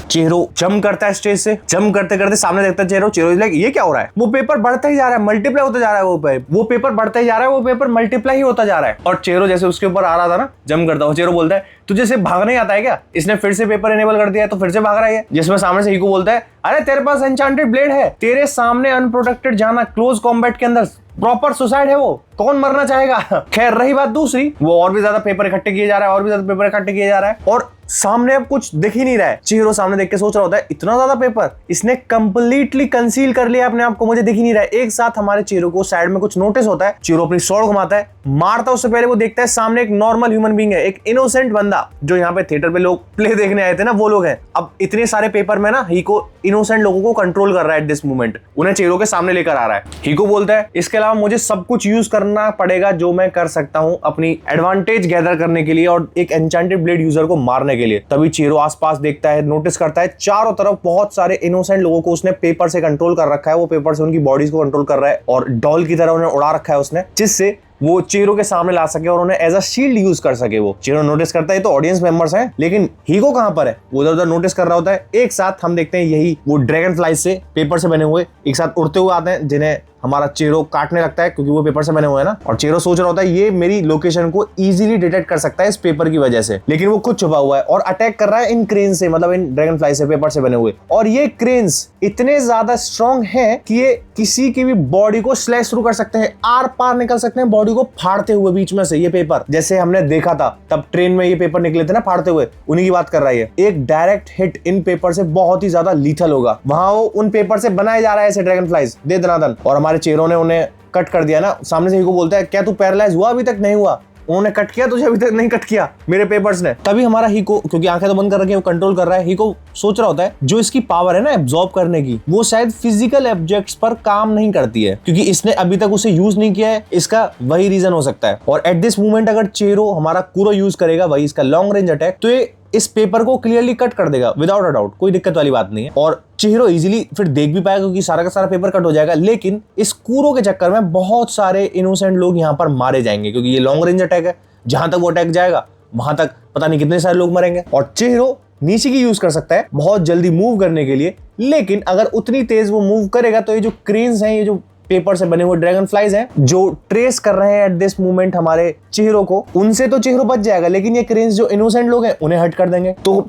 चेहरों जंप करता है स्टेज से। जंप करते करते सामने देखता है चेहरों लाइक ये क्या हो रहा है, वो पेपर बढ़ता ही जा रहा है, मल्टीप्लाई होता जा रहा है, वो पेपर बढ़ता ही जा रहा है, वो पेपर मल्टीप्लाई ही होता जा रहा है। और चेहरों जैसे उसके ऊपर आ रहा था ना जंप करता हुआ, चेहरों बोलता है तुझे सिर्फ भागना ही आता है क्या? इसने फिर से पेपर इनेबल कर दिया है तो फिर से भाग रहा है, जिसमें सामने से हीको बोलता है अरे तेरे पास एन्चेंटेड ब्लेड है, तेरे सामने अनप्रोटेक्टेड जाना क्लोज कॉम्बैट के अंदर प्रॉपर सुसाइड है, वो कौन मरना चाहेगा। खैर रही बात दूसरी, वो और भी ज्यादा पेपर इकट्ठे किए जा रहा है, और भी ज्यादा पेपर इकट्ठे किए जा रहा है, और सामने अब कुछ दिख ही नहीं रहा है। चिहिरो सामने देख के सोच रहा होता है इतना ज्यादा पेपर, इसने कंप्लीटली कंसील कर लिया अपने आप को, मुझे दिख ही नहीं रहा है। एक साथ हमारे चिहिरो को साइड में कुछ नोटिस होता है, चिहिरो अपनी स्वॉर्ड घुमाता है, मारता है, उससे पहले वो देखता है सामने एक नॉर्मल ह्यूमन बीइंग है, एक इनोसेंट बंदा। जो यहाँ पे थिएटर पे लोग प्ले देखने आए थे ना, वो लोग हैं। अब इतने सारे पेपर में ना हीको इनोसेंट लोगों को कंट्रोल कर रहा है एट दिस मोमेंट, उन्हें चिहिरो के सामने लेकर आ रहा है। हीको बोलता है इसके अलावा मुझे सब कुछ यूज करना पड़ेगा जो मैं कर सकता हूं अपनी एडवांटेज गैदर करने के लिए और एक एन्चेंटेड ब्लेड यूजर को मारने के लिए। तभी चिहिरो आसपास देखता है, नोटिस करता है चारों तरफ बहुत सारे इनोसेंट लोगों को उसने पेपर से कंट्रोल कर रखा है, वो पेपर से उनकी बॉडीज को कंट्रोल कर रहा है और डॉल की तरह उन्हें उड़ा रखा है उसने, जिससे वो चिहिरो के सामने ला सके और उन्हें एज अ शील्ड यूज कर सके। वो चिहिरो नोटिस करता है तो ऑडियंस मेंबर्स हैं, लेकिन हीको कहां पर है, वो उधर उधर नोटिस कर रहा होता है। एक साथ हम देखते हैं यही वो ड्रैगन फ्लाई से पेपर से बने हुए एक साथ उड़ते हुए आते हैं, जिन्हें हमारा चिहिरो काटने लगता है क्योंकि वो पेपर से बने हुए हैं ना। और चिहिरो सोच रहा होता है ये मेरी लोकेशन को इजीली डिटेक्ट कर सकता है इस पेपर की वजह से, लेकिन वो खुद छुपा हुआ है और अटैक कर रहा है इन क्रेन से, मतलब इन ड्रैगन फ्लाई से, पेपर से बने हुए। और ये क्रेन्स इतने ज्यादा स्ट्रॉन्ग हैं कि ये किसी की भी बॉडी को स्लैश थ्रू कर सकते हैं, आर पार निकल सकते हैं बॉडी को फाड़ते हुए बीच में से। ये पेपर जैसे हमने देखा था तब ट्रेन में ये पेपर निकले थे ना फाड़ते हुए, उन्हीं की बात कर रहा है। एक डायरेक्ट हिट इन पेपर से बहुत ही ज्यादा लीथल होगा। वहां वो उन पेपर से बनाए जा रहा है ऐसे ड्रैगन फ्लाइज दे दनादन, और हमारे चिहिरो ने उन्हें कट कर दिया ना। सामने से हीको बोलता है क्या तू पैरालाइज हुआ, अभी तक नहीं हुआ, उन्होंने कट किया तुझे, अभी तक नहीं कट किया मेरे पेपर्स ने। तभी हमारा हीको, क्योंकि आंखें तो बंद कर रखी है, वो कंट्रोल कर रहा है। हीको सोच रहा होता है जो इसकी पावर है ना एब्जॉर्ब करने की, वो शायद फिजिकल ऑब्जेक्ट्स पर काम नहीं करती है, क्योंकि इसने अभी तक उसे यूज नहीं किया है। इसका वही रीजन हो सकता है। और एट दिस मोमेंट अगर चिहिरो हमारा कुरो यूज करेगा, वही इसका लॉन्ग रेंज अटैक, तो ये इस पेपर को क्लियरली कट कर देगा विदाउट अ डाउट, कोई दिक्कत वाली बात नहीं है। और चिहिरो इजीली फिर देख भी पाएगा क्योंकि सारा का सारा पेपर कट हो जाएगा। लेकिन इस कुरो के चक्कर में बहुत सारे इनोसेंट लोग यहाँ पर मारे जाएंगे, क्योंकि ये लॉन्ग रेंज अटैक है, जहां तक वो अटैक जाएगा वहां तक पता नहीं कितने सारे लोग मरेंगे। और चिहिरो नीचे की यूज कर सकता है बहुत जल्दी मूव करने के लिए, लेकिन अगर उतनी तेज वो मूव करेगा तो ये जो क्रेन्स हैं, ये जो पेपर से बने हुए ड्रैगन फ्लाइज हैं जो ट्रेस कर रहे हैं एट दिस मोमेंट हमारे चिहिरो को, उनसे तो चिहिरो बच जाएगा, लेकिन ये क्रेन्स जो इनोसेंट लोग हैं उन्हें हट कर देंगे। तो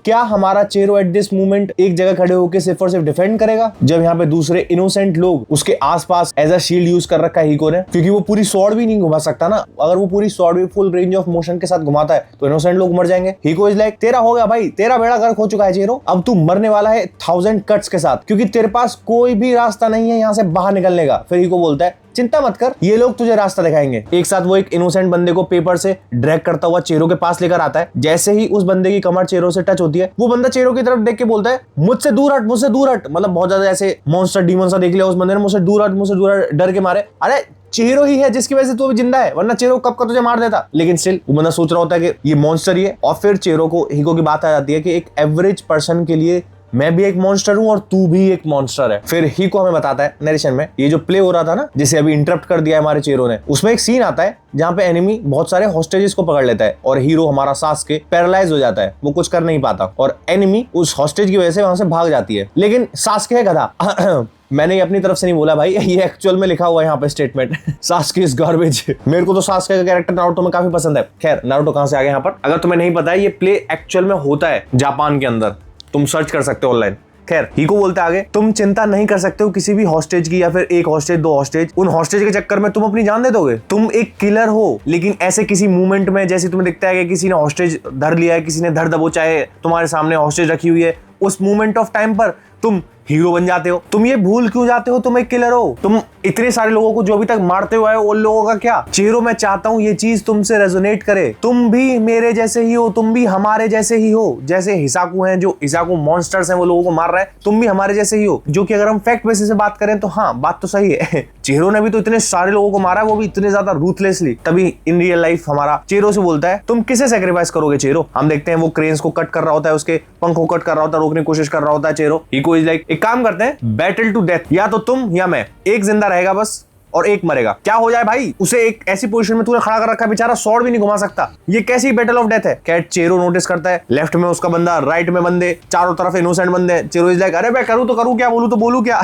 क्या हमारा चिहिरो एट दिस मोमेंट एक जगह खड़े होकर सिर्फ और सिर्फ डिफेंड करेगा, जब यहाँ पे दूसरे इनोसेंट लोग उसके आसपास एज अ शील्ड यूज कर रखा है हीको ने, क्योंकि वो पूरी स्वॉर्ड भी नहीं घुमा सकता ना। अगर वो पूरी स्वॉर्ड भी फुल रेंज ऑफ मोशन के साथ घुमाता है तो इनोसेंट लोग मर जाएंगे। हीको इज लाइक तेरा हो गया भाई, तेरा बेड़ा गर्क हो चुका है चिहिरो, अब तू मरने वाला है 1000 कट्स के साथ, क्योंकि तेरे पास कोई भी रास्ता नहीं है यहाँ से बाहर निकलने का। फिर हीको बोलता है चिंता मत कर, ये लोग तुझे रास्ता दिखाएंगे। एक साथ वो एक इनोसेंट बंदे को पेपर से ड्रैग करता हुआ चिहिरो के पास लेकर आता है। जैसे ही उस बंदे की कमर चिहिरो से टच होती है, वो बंदा चिहिरो की तरफ देख के बोलता है मुझसे दूर हट, मुझसे दूर हट, मतलब बहुत ज्यादा ऐसे मॉन्स्टर डीमन सा देख लिया उस बंदे ने, मुझसे दूर हट, मुझसे दूर हट, डर के मारे। अरे चिहिरो ही है जिसकी वजह से तू अभी जिंदा है, वरना चिहिरो कब का तुझे मार देता। लेकिन स्टिल वो बंदा सोच रहा होता है कि ये मॉन्स्टर ही है। और फिर चिहिरो को हीको की बात आ जाती है कि एक एवरेज पर्सन के लिए मैं भी एक मॉन्स्टर हूं और तू भी एक मॉन्स्टर है। फिर हीको हमें बताता है नरेशन में, ये जो प्ले हो रहा था ना जिसे अभी इंटरप्ट कर दिया है हमारे चिहिरो ने, उसमें एक सीन आता है जहां पे एनिमी बहुत सारे हॉस्टेजेस को पकड़ लेता है और हीरो हमारा सास्के पैरालाइज हो जाता है, वो कुछ कर नहीं पाता और एनिमी उस हॉस्टेज की वजह से वहां से भाग जाती है। लेकिन सास्के है गधा। मैंने ये अपनी तरफ से नहीं बोला भाई, ये एक्चुअल में लिखा हुआ है यहाँ पे स्टेटमेंट, सास्के इज गार्बेज। मेरे को तो सास्के का कैरेक्टर नारुतो में काफी पसंद है। खैर नारुतो कहां से आ गया यहाँ पर, अगर तुम्हें नहीं पता है ये प्ले एक्चुअल में होता है जापान के अंदर, तुम सर्च कर सकते हो ऑनलाइन। खैर हीको बोलते आगे, तुम चिंता नहीं कर सकते हो किसी भी हॉस्टेज की, या फिर एक हॉस्टेज दो हॉस्टेज, उन हॉस्टेज के चक्कर में तुम अपनी जान दे दोगे। तुम एक किलर हो, लेकिन ऐसे किसी मूवमेंट में जैसे तुम्हें दिखता है कि किसी ने हॉस्टेज धर लिया है, किसी ने धर दबोचा है, तुम्हारे सामने हॉस्टेज रखी हुई है, उस मूवमेंट ऑफ टाइम पर तुम हीरो बन जाते हो। तुम ये भूल क्यों जाते हो तुम एक किलर हो? तुम इतने सारे लोगों को जो अभी तक मारते हुए आए उन लोगों का क्या? चिहिरो मैं चाहता हूं ये चीज तुमसे रेजोनेट करे, तुम भी मेरे जैसे ही हो, तुम भी हमारे जैसे ही हो। जैसे हिसाकू हैं, जो हिसाकू मॉन्स्टर्स हैं, वो लोगों को मार रहे हैं, तुम भी हमारे जैसे ही हो। जो कि अगर हम फैक्ट बेसिस से बात करें तो हाँ बात तो सही है। चिहिरो ने भी तो इतने सारे लोगों को मारा है, वो भी इतने ज्यादा रूथलेसली। तभी इन रियल लाइफ हमारा चिहिरो से बोलता है तुम किसे सेक्रीफाइस करोगे चिहिरो? हम देखते हैं वो क्रेन्स को कट कर रहा होता है, उसके पंख को कट कर रहा होता है, रोकने की कोशिश कर रहा होता है चिहिरो। हीको इज लाइक एक काम करते हैं, बैटल टू डेथ, या तो तुम या मैं, एक जिंदा रहेगा बस और एक मरेगा। क्या हो जाए भाई, उसे एक ऐसी पोजीशन में तूने खड़ा कर रखा है, बेचारा स्वॉर्ड भी नहीं घुमा सकता, ये कैसी बैटल ऑफ डेथ है? कैट चिहिरो नोटिस करता है लेफ्ट में उसका बंदा, राइट में बंदे, चारों तरफ इनोसेंट बंदे। चिहिरो इज लाइक अरे मैं करूं तो करूं क्या, बोलूं तो बोलूं क्या?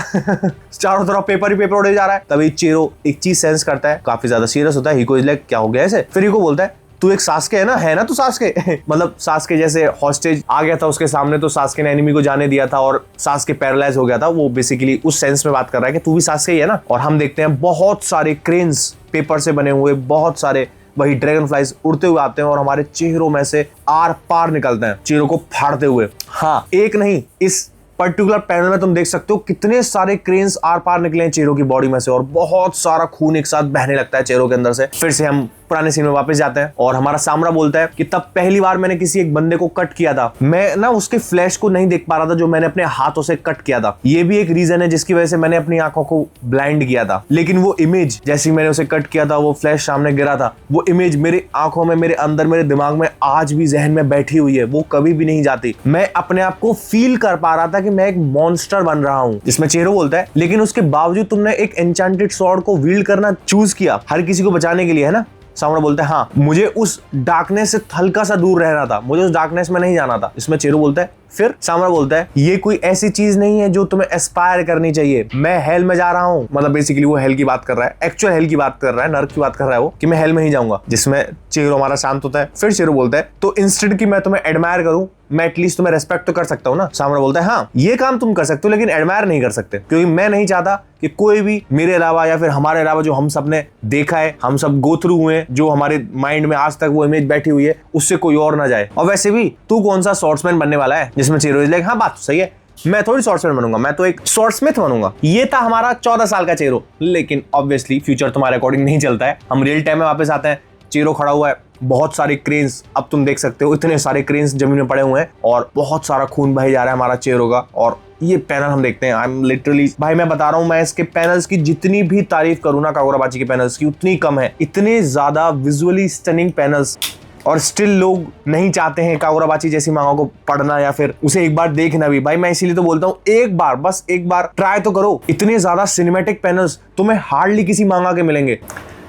चारों तरफ पेपर ही पेपर उड़े जा रहा है। तभी चिहिरो एक चीज सेंस करता है, काफी ज्यादा सीरियस होता है। हीको इज लाइक क्या हो गया ऐसे? फिर हीको बोलता है तू एक सास्के है ना तू सास्के मतलब सास्के जैसे हॉस्टेज आ गया था उसके सामने, तो सास्के ने एनिमी को जाने दिया था और सास्के पैरालाइज हो गया था। वो बेसिकली उस सेंस में बात कर रहा है कि तू भी सास्के ही है ना। और हम देखते हैं बहुत सारे क्रेन्स पेपर से बने हुए, बहुत सारे वही ड्रैगन फ्लाइज उड़ते हुए आते हैं और हमारे चेहरों में से आर पार निकलते हैं, चेहरों को फाड़ते हुए। हाँ, एक नहीं, इस पर्टिकुलर पैनल में तुम देख सकते हो कितने सारे क्रेन्स आर पार निकले हैं चेहरों की बॉडी में से, और बहुत सारा खून एक साथ बहने लगता है चेहरों के अंदर से। फिर से हम पुराने सीन में वापस जाते हैं और हमारा सामरा बोलता है कि तब पहली बार मैंने किसी एक बंदे को कट किया था, मैं ना उसके फ्लैश को नहीं देख पा रहा था जो मैंने अपने हाथों से कट किया था। ये भी एक रीजन है जिसकी वजह से मैंने अपनी आंखों को ब्लाइंड किया था। लेकिन वो इमेज, जैसे मैंने उसे कट किया था, वो फ्लैश सामने गिरा था, वो इमेज मेरी आंखों में, मेरे अंदर, मेरे दिमाग में आज भी जहन में बैठी हुई है, वो कभी भी नहीं जाती। मैं अपने आप को फील कर पा रहा था कि मैं एक मॉन्स्टर बन रहा हूं, जिसमें चेहरो बोलता है लेकिन उसके बावजूद तुमने एक एन्चेंटेड स्वॉर्ड को वील्ड करना चूज किया हर किसी को बचाने के लिए, है ना। सामरा बोलता है हाँ, मुझे उस डार्कनेस से हल्का सा दूर रहना था, मुझे उस डार्कनेस में नहीं जाना था। इसमें चेहरो बोलता है, फिर सामरा बोलता है ये कोई ऐसी चीज नहीं है जो तुम्हें एस्पायर करनी चाहिए, मैं हेल में जा रहा हूँ। मतलब बेसिकली वो हेल की बात कर रहा है, एक्चुअल हेल की बात कर रहा है, नर्क की बात कर रहा है वो, कि मैं हेल में ही जाऊंगा। जिसमें चेहरो हमारा शांत होता है। फिर चेहरो बोलता है तो इंस्टेड की मैं तुम्हें एडमायर करूं, मैं एटलीस्ट तुम्हें रेस्पेक्ट तो कर सकता हूं ना। सामरा बोलता है हाँ, ये काम तुम कर सकते हो लेकिन एडमायर नहीं कर सकते, क्योंकि मैं नहीं चाहता कि कोई भी मेरे अलावा या फिर हमारे अलावा जो हम सब ने देखा है, हम सब गो थ्रू हुए हैं, जो हमारे माइंड में आज तक वो इमेज बैठी हुई है, उससे कोई और ना जाए। और वैसे भी तू कौन सा स्वॉर्ड्समैन बनने वाला है। जिसमें चेहरो लाइक हाँ, बात तो सही है, मैं थोड़ी स्वॉर्ड्समैन बनूंगा, मैं तो एक स्वॉर्ड्समिथ बनूंगा। ये था हमारा 14 साल का चेहरो। लेकिन ऑब्वियसली फ्यूचर तुम्हारे अकॉर्डिंग नहीं चलता है। हम रियल टाइम में वापस आते हैं। चेहरो खड़ा हुआ है, बहुत सारे क्रेन्स, अब तुम देख सकते हो इतने सारे क्रेन्स जमीन में पड़े हुए हैं और बहुत सारा खून बह जा रहा है हमारा चेहरों का। और ये पैनल हम देखते हैं, आई एम लिटरली, भाई मैं बता रहा हूं, मैं इसके पैनल्स की जितनी भी तारीफ करूं ना कागुराबाची के पैनल्स की, उतनी कम है। इतने ज्यादा विजुअली स्टनिंग पैनल्स, और स्टिल लोग नहीं चाहते हैं कागुराबाची जैसी मांगों को पढ़ना या फिर उसे एक बार देखना भी। भाई मैं इसीलिए तो बोलता हूँ, एक बार, बस एक बार ट्राई तो करो। इतने ज्यादा सिनेमैटिक पैनल्स तुम्हें हार्डली किसी मांगा के मिलेंगे।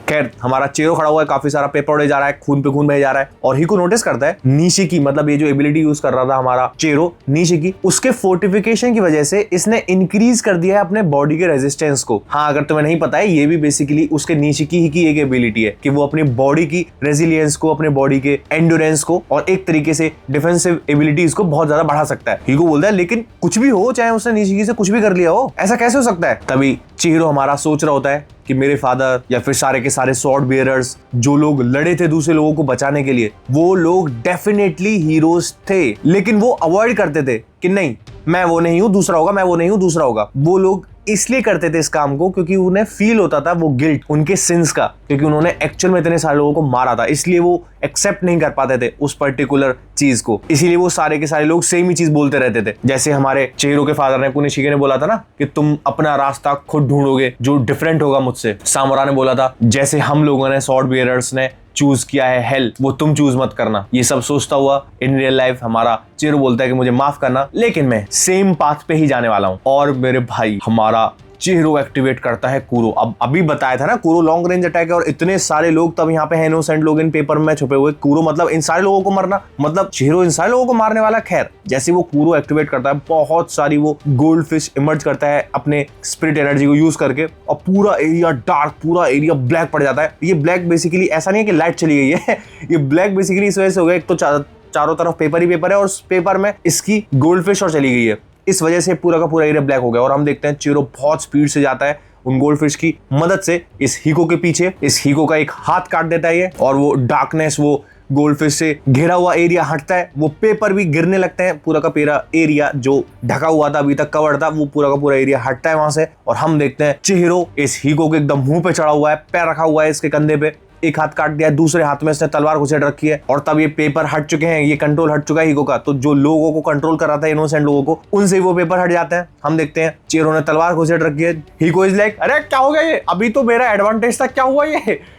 खैर, हमारा चेहरो खड़ा हुआ है, काफी सारा पेपर उड़े जा रहा है, खून पे खून बह जा रहा है। और ही को नोटिस करता है निशिकी, मतलब ये जो एबिलिटी यूज कर रहा था हमारा चेहरो, निशिकी, उसके फोर्टिफिकेशन की वजह से इसने इंक्रीज कर दिया है अपने बॉडी के रेजिस्टेंस को। हाँ, अगर तुम्हें नहीं पता है, ये भी बेसिकली उसके निशिकी ही की एक एबिलिटी है कि वो अपनी बॉडी की रेजिलियंस को, अपने बॉडी के एंड्योरेंस को और एक तरीके से डिफेंसिव एबिलिटीज को बहुत ज्यादा बढ़ा सकता है। हीको बोलता है लेकिन कुछ भी हो, चाहे उसने निशिकी से कुछ भी कर लिया हो, ऐसा कैसे हो सकता है। तभी चेहरो हमारा सोच रहा होता है कि मेरे फादर या फिर सारे के सारे स्वॉर्ड बियरर्स जो लोग लड़े थे दूसरे लोगों को बचाने के लिए, वो लोग डेफिनेटली हीरोज थे, लेकिन वो अवॉइड करते थे कि नहीं, मैं वो नहीं हूं, दूसरा होगा, मैं वो नहीं हूं, दूसरा होगा। वो लोग इसलिए करते थे इस काम को क्योंकि उन्हें फील होता था वो गिल्ट उनके सिंस का, क्योंकि उन्होंने एक्चुअल में इतने सारे लोगों को मारा था, इसलिए वो एक्सेप्ट नहीं कर पाते थे उस पर्टिकुलर चीज को। इसीलिए वो सारे के सारे लोग सेम ही चीज बोलते रहते थे। जैसे हमारे चेहरो के फादर ने, कुनिशिके ने बोला था ना कि तुम अपना रास्ता खुद ढूंढोगे जो डिफरेंट होगा मुझसे। सामुरा ने बोला था जैसे हम लोगों ने, स्वॉर्ड बियरर्स ने चूज किया है हेल, वो तुम चूज मत करना। ये सब सोचता हुआ इन रियल लाइफ हमारा चेहरो बोलता है कि मुझे माफ करना, लेकिन मैं सेम पाथ पे ही जाने वाला हूं। और मेरे भाई, हमारा चेहरो एक्टिवेट करता है कूरो। अब अभी बताया था ना, कूरो लॉन्ग रेंज अटैक है और इतने सारे लोग तब यहाँ पे है, इनोसेंट लोग इन पेपर में छुपे हुए। कूरो मतलब इन सारे लोगों को मरना, मतलब चेहरो इन सारे लोगों को मारने वाला। खैर, जैसे वो कूरो एक्टिवेट करता है, बहुत सारी वो गोल्ड फिश इमर्ज करता है अपने स्पिरिट एनर्जी को यूज करके, और पूरा एरिया डार्क, पूरा एरिया ब्लैक पड़ जाता है। ये ब्लैक बेसिकली ऐसा नहीं है कि लाइट चली गई है ये ब्लैक बेसिकली इस वजह से हो गया, एक तो चारों तरफ पेपर ही पेपर है और उस पेपर में इसकी गोल्ड फिश और चली गई है, इस वजह से पूरा का पूरा एरिया ब्लैक हो गया। और हम देखते हैं चेहरो बहुत स्पीड से जाता है उन गोल्ड फिश की मदद से इस हीको के पीछे। इस हीको का एक हाथ काट देता है ये, और वो डार्कनेस, वो गोल्ड फिश से घिरा हुआ एरिया हटता है, वो पेपर भी गिरने लगते हैं। पूरा का पूरा एरिया जो ढका हुआ था, अभी तक कवर था, वो पूरा का पूरा एरिया हटता है वहां से। और हम देखते हैं चेहरो इस हीको के एकदम मुंह पे चढ़ा हुआ है, पैर रखा हुआ है इसके कंधे पे, एक हाथ काट दिया है, दूसरे हाथ में इसने तलवार घुसेड़ रखी है। और तब ये पेपर हट चुके हैं, ये कंट्रोल हट चुका है हीको का। तो जो लोगों को कंट्रोल कर रहा था, इनोसेंट लोगों को, उनसे वो पेपर हट जाते हैं। हम देखते हैं चेहरो ने तलवार घुसेड़ रखी है। हीको इज लाइक, अरे क्या हो गया ये, अभी तो मेरा एडवांटेज था, क्या हुआ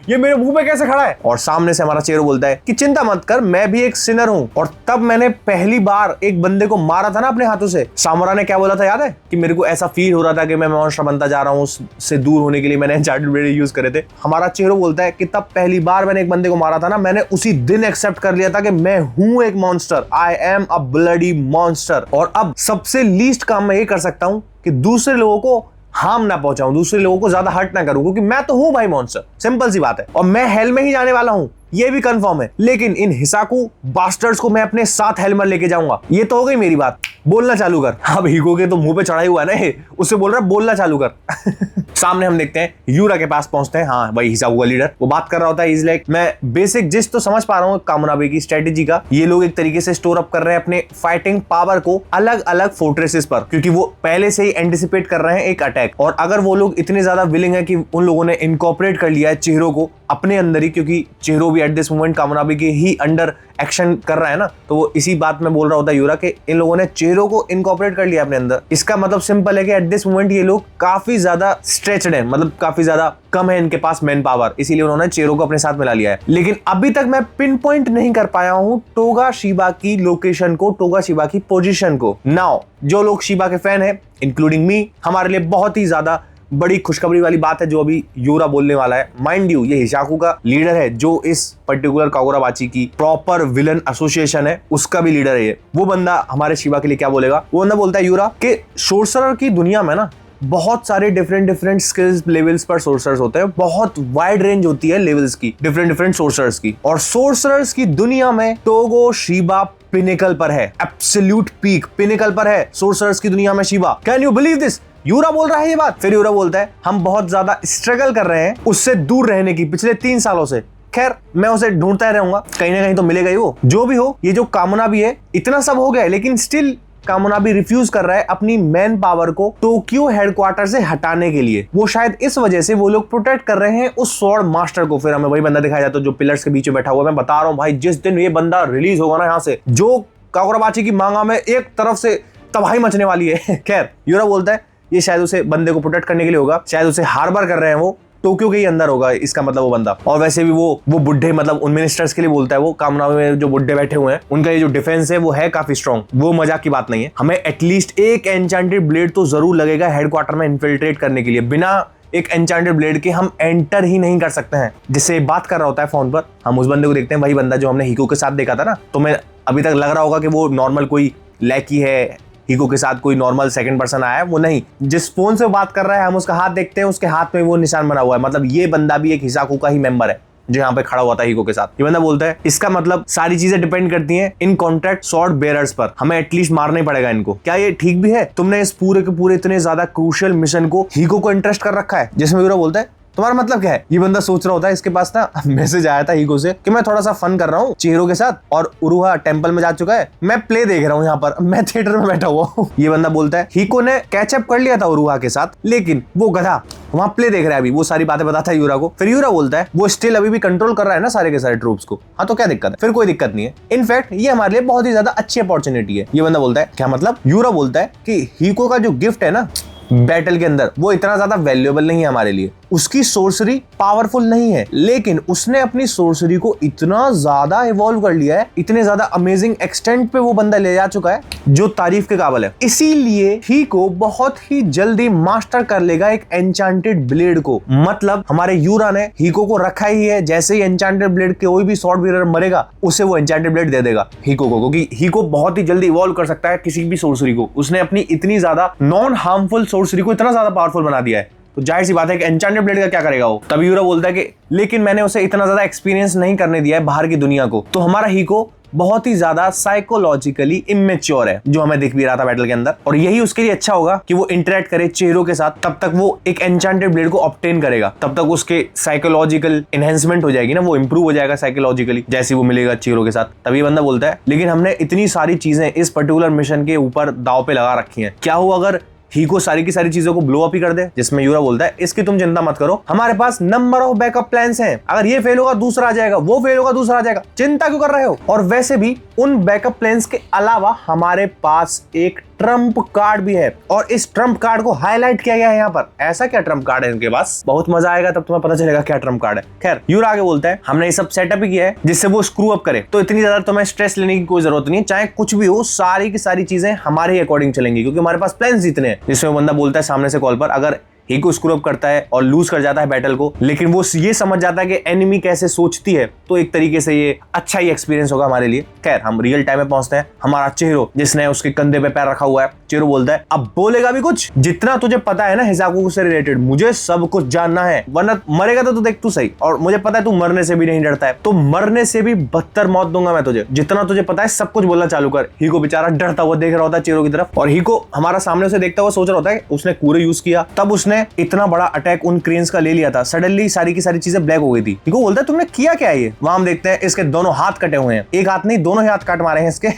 ये मेरे मुंह पे कैसे खड़ा है। और सामने से हमारा चेहरो बोलता है कि चिंता मत कर, मैं भी एक सिनर हूं, और तब मैंने पहली बार एक बंदे को मारा था ना अपने हाथों से। सामुरा ने क्या बोला था याद है, कि मेरे को ऐसा फील हो रहा था कि मैं मॉन्स्टर बनता जा रहा हूं, उससे दूर होने के लिए मैंने एन्चेंटेड ब्लेड यूज करे थे। हमारा चेहरो बोलता है कि तब पहली बार मैंने एक बंदे को मारा था ना, मैंने उसी दिन एक्सेप्ट कर लिया था कि मैं हूं एक monster, I am a bloody monster. और अब सबसे लीस्ट काम मैं ये कर सकता हूं कि दूसरे लोगों को हार्म ना पहुंचाऊं, दूसरे लोगों को ज्यादा हर्ट ना करूं, क्योंकि मैं तो हूं भाई मॉन्स्टर, सिंपल सी बात है। और मैं हेल में ही जाने वाला हूं, ये भी कंफर्म है, लेकिन इन हिसाकू बास्टर्ड्स को मैं अपने साथ हेलमेट लेके जाऊंगा। ये तो हो गई मेरी बात, बोलना चालू कर। अब हीको के तो मुंह पे चढ़ाई हुआ है ना, उससे बोल रहा है बोलना चालू कर। सामने हम देखते हैं यूरा के पास पहुंचते हैं। हाँ भाई हिसाकू का लीडर वो बात कर रहा होता है, इज लाइक मैं बेसिक जिस तो समझ पा रहा हूँ कामनाबे की स्ट्रेटेजी का। ये लोग एक तरीके से स्टोर अप कर रहे हैं अपने फाइटिंग पावर को अलग अलग फोर्ट्रेसेस पर, क्योंकि वो पहले से ही एंटिसिपेट कर रहे हैं एक अटैक। और अगर वो लोग इतने ज्यादा विलिंग है कि उन लोगों ने इनकॉर्पोरेट कर लिया है चेहरों को अपने अंदर ही, क्योंकि चेहरों भी एट दिस मोमेंट कामनाबे के ही अंडर एक्शन कर रहा है ना, तो वो इसी बात में बोल रहा होता है यूरा के इन लोगों ने चेहरों को इनकॉर्पोरेट कर लिया अपने अंदर। इसका मतलब सिंपल है कि एट दिस मोमेंट ये लोग काफी ज्यादा स्ट्रेच्ड है, मतलब काफी ज्यादा कम है इनके पास मैन पावर, इसीलिए उन्होंने चेहरों को अपने साथ मिला लिया है। लेकिन अभी तक मैं पिन पॉइंट नहीं कर पाया हूं टोगा शिबा की लोकेशन को, टोगा शिबा की पोजीशन को। नाउ जो लोग शिबा के फैन है इंक्लूडिंग मी, हमारे लिए बहुत ही ज्यादा बड़ी खुशखबरी वाली बात है जो अभी यूरा बोलने वाला है। माइंड यू ये हिसाकू का लीडर है, जो इस पर्टिकुलर कागोराबाची की प्रॉपर विलन एसोसिएशन है उसका भी लीडर है ये। वो बंदा हमारे शिबा के लिए क्या बोलेगा, वो बंदा बोलता है यूरा कि सोर्सरर की दुनिया में ना बहुत सारे डिफरेंट स्किल्स लेवल्स पर सोर्सर्स होते हैं, बहुत वाइड रेंज होती है लेवल्स की, डिफरेंट सोर्सर्स की। और सोर्सर्स की दुनिया में टोगो शिबा पिनिकल पर है, एब्सोल्यूट पीक पिनिकल पर है सोर्सर्स की दुनिया में शिबा। Can you believe this? यूरा बोल रहा है ये बात। फिर यूरा बोलता है हम बहुत ज्यादा स्ट्रगल कर रहे हैं उससे दूर रहने की पिछले 3 सालों से। खैर मैं उसे ढूंढता रहूंगा, कहीं ना कहीं तो मिलेगा ही वो। जो भी हो, ये जो कामना भी है इतना सब हो गया, लेकिन स्टिल कामना भी रिफ्यूज कर रहा है अपनी मैन पावर को टोक्यो हेडक्वार्टर से हटाने के लिए। वो शायद इस वजह से वो लोग प्रोटेक्ट कर रहे हैं उस स्वॉर्ड मास्टर को। फिर हमें वही बंदा दिखाया जाता है जो पिलर्स के बीच में बैठा हुआ है। मैं बता रहा हूँ भाई, जिस दिन ये बंदा रिलीज होगा ना यहाँ से, जो कागोराबाची की मांगा में एक तरफ से तबाही मचने वाली है। खैर यूरा बोलता है ये शायद उसे बंदे को प्रोटेक्ट करने के लिए होगा, शायद उसे हार्बर कर रहे हैं वो टोक्यो के ही अंदर होगा, इसका मतलब वो बंदा। और वैसे भी वो बुढ़े, मतलब उन मिनिस्टर्स के लिए बोलता है वो, कामना में जो बुढ़े बैठे हुए हैं उनका ये जो डिफेंस है वो है काफी स्ट्रॉन्ग, वो मजाक की बात नहीं है। हमें एटलीस्ट एक एन्चेंटेड ब्लेड तो जरूर लगेगा हेडक्वार्टर में इन्फिल्ट्रेट करने के लिए। बिना एक एन्चेंटेड ब्लेड के हम एंटर ही नहीं कर सकते हैं। जिससे बात कर रहा होता है फोन पर, हम उस बंदे को देखते हैं, वही बंदा जो हमने हीको के साथ देखा था ना। तो मैं अभी तक लग रहा होगा कि वो नॉर्मल कोई लैकी है, हीको के साथ कोई नॉर्मल सेकंड पर्सन आया है, वो नहीं। जिस फोन से बात कर रहा है हम उसका हाथ देखते हैं, उसके हाथ में वो निशान बना हुआ है, मतलब ये बंदा भी एक हिसाकू का ही मेंबर है जो यहाँ पे खड़ा हुआ था हीको के साथ। ये बंदा बोलता है इसका मतलब सारी चीजें डिपेंड करती हैं इन कॉन्ट्रैक्ट स्वॉर्ड बेयरर्स पर, हमें एटलीस्ट मारना ही पड़ेगा इनको। क्या ये ठीक भी है? तुमने इस पूरे के पूरे इतने ज्यादा क्रूशियल मिशन को हीको को इंटरेस्ट कर रखा है। जिसमें यूरा बोलता है तुम्हारा मतलब क्या है? ये बंदा सोच रहा होता है, इसके पास ना मैसेज आया था हीको से कि मैं थोड़ा सा फन कर रहा हूँ चेहरों के साथ, और उरुहा टेंपल में जा चुका है, मैं प्ले देख रहा हूँ यहाँ पर, मैं थिएटर में बैठा हुआ हूँ। ये बंदा बोलता है हीको ने कैचअप कर लिया था उरुहा के साथ, लेकिन वो गधा वहां प्ले देख रहा है अभी, वो सारी बातें बताता है यूरा को। फिर यूरा बोलता है वो स्टिल अभी भी कंट्रोल कर रहा है ना सारे के सारे ट्रूप्स को, हाँ तो क्या दिक्कत है? फिर कोई दिक्कत नहीं है, इनफैक्ट ये हमारे लिए बहुत ही ज्यादा अच्छी अपॉर्चुनिटी है। ये बंदा बोलता है क्या मतलब? यूरा बोलता है कि हीको का जो गिफ्ट है ना बैटल के अंदर, वो इतना ज्यादा वैल्यूएबल नहीं है हमारे लिए। उसकी सोर्सरी पावरफुल नहीं है, लेकिन उसने अपनी सोर्सरी को इतना ज्यादा इवॉल्व कर लिया है, इतने ज्यादा अमेजिंग एक्सटेंट पे वो बंदा ले जा चुका है जो तारीफ के काबिल है। इसीलिए हीको बहुत ही जल्दी मास्टर कर लेगा एक एन्चेंटेड ब्लेड को। मतलब हमारे यूरा ने हीको को रखा ही है, जैसे ही एन्चेंटेड ब्लेड कोई भी स्वॉर्ड बीरर मरेगा उसे वो एन्चेंटेड ब्लेड दे देगा हीको को, क्योंकि हीको बहुत ही जल्दी इवॉल्व कर सकता है किसी भी सोर्सरी को। उसने अपनी इतनी ज्यादा नॉन हार्मफुल सोर्सरी को इतना ज्यादा पावरफुल बना दिया है, तो जाहिर सी बात है कि एन्चेंटेड ब्लेड का क्या करेगा वो। तभी यूरा बोलता है कि लेकिन मैंने उसे इतना ज्यादा एक्सपीरियंस नहीं करने दिया है बाहर की दुनिया को। तो हमारा हीको बहुत ही ज्यादा साइकोलॉजिकली इमेच्योर है, जो हमें दिख भी रहा था बैटल के अंदर, और यही उसके लिए अच्छा होगा कि वो इंटरेक्ट करे चेहरों के साथ। तब तक वो एक एन्चेंटेड ब्लेड को ऑब्टेन करेगा, तब तक उसके साइकोलॉजिकल एनहेंसमेंट हो जाएगी ना, वो इंप्रूव हो जाएगा साइकोलॉजिकली जैसे वो मिलेगा चेहरों के साथ। तभी बंदा बोलता है लेकिन हमने इतनी सारी चीजें इस पर्टिकुलर मिशन के ऊपर दाव पे लगा रखी हैं, क्या हो अगर हीको सारी की सारी चीजों को ब्लो अप ही कर दे? जिसमें यूरा बोलता है इसकी तुम चिंता मत करो, हमारे पास नंबर ऑफ बैकअप प्लान्स हैं, अगर ये फेल होगा दूसरा आ जाएगा, वो फेल होगा दूसरा आ जाएगा, चिंता क्यों कर रहे हो? और वैसे भी उन बैकअप प्लान्स के अलावा हमारे पास एक ट्रम्प कार्ड भी है, और इस ट्रम्प कार्ड को हाईलाइट किया गया है यहाँ पर। ऐसा क्या ट्रम्प कार्ड है इनके पास? बहुत मजा आएगा तब तुम्हें पता चलेगा क्या ट्रम्प कार्ड है। खैर यूरा आगे बोलता है हमने ये सब सेटअप ही किया है जिससे वो स्क्रू अप करे, तो इतनी ज्यादा तुम्हें स्ट्रेस लेने की कोई जरूरत नहीं है, चाहे कुछ भी हो सारी की सारी चीजें हमारे अकॉर्डिंग चलेंगी, क्योंकि हमारे पास प्लान्स इतने हैं। जिसमें बंदा बोलता है सामने से कॉल पर, अगर हीको स्क्रू अप करता है और लूज कर जाता है बैटल को, लेकिन वो ये समझ जाता है कि एनिमी कैसे सोचती है, तो एक तरीके से ये अच्छा ही एक्सपीरियंस होगा हमारे लिए। खैर हम रियल टाइम में पहुंचते हैं। हमारा चेहरो जिसने उसके कंधे पे पैर रखा हुआ है, चीरो बोलता है अब बोलेगा भी कुछ? जितना तुझे पता है ना हिसाकुको से रिलेटेड, मुझे सब कुछ जानना है, वरना मरेगा तो तू देख तू सही। और मुझे पता है तू मरने से भी नहीं डरता है, तो मरने से भी बदतर मौत दूंगा मैं तुझे। जितना तुझे पता है सब कुछ बोलना चालू कर। हीको बेचारा डरता हुआ देख रहा होता है चीरो की तरफ, और हीको हमारा सामने से देखता हुआ सोच रहा होता है उसने कूरे यूज किया, तब उसने इतना बड़ा अटैक उन क्रेन्स का ले लिया था, सडनली सारी की सारी चीजें ब्लैक हो गई थी। हीको बोलता है तुमने किया क्या ये? वहां हम देखते हैं इसके दोनों हाथ कटे हुए हैं, एक हाथ नहीं दोनों ही हाथ काट मारे हैं इसके,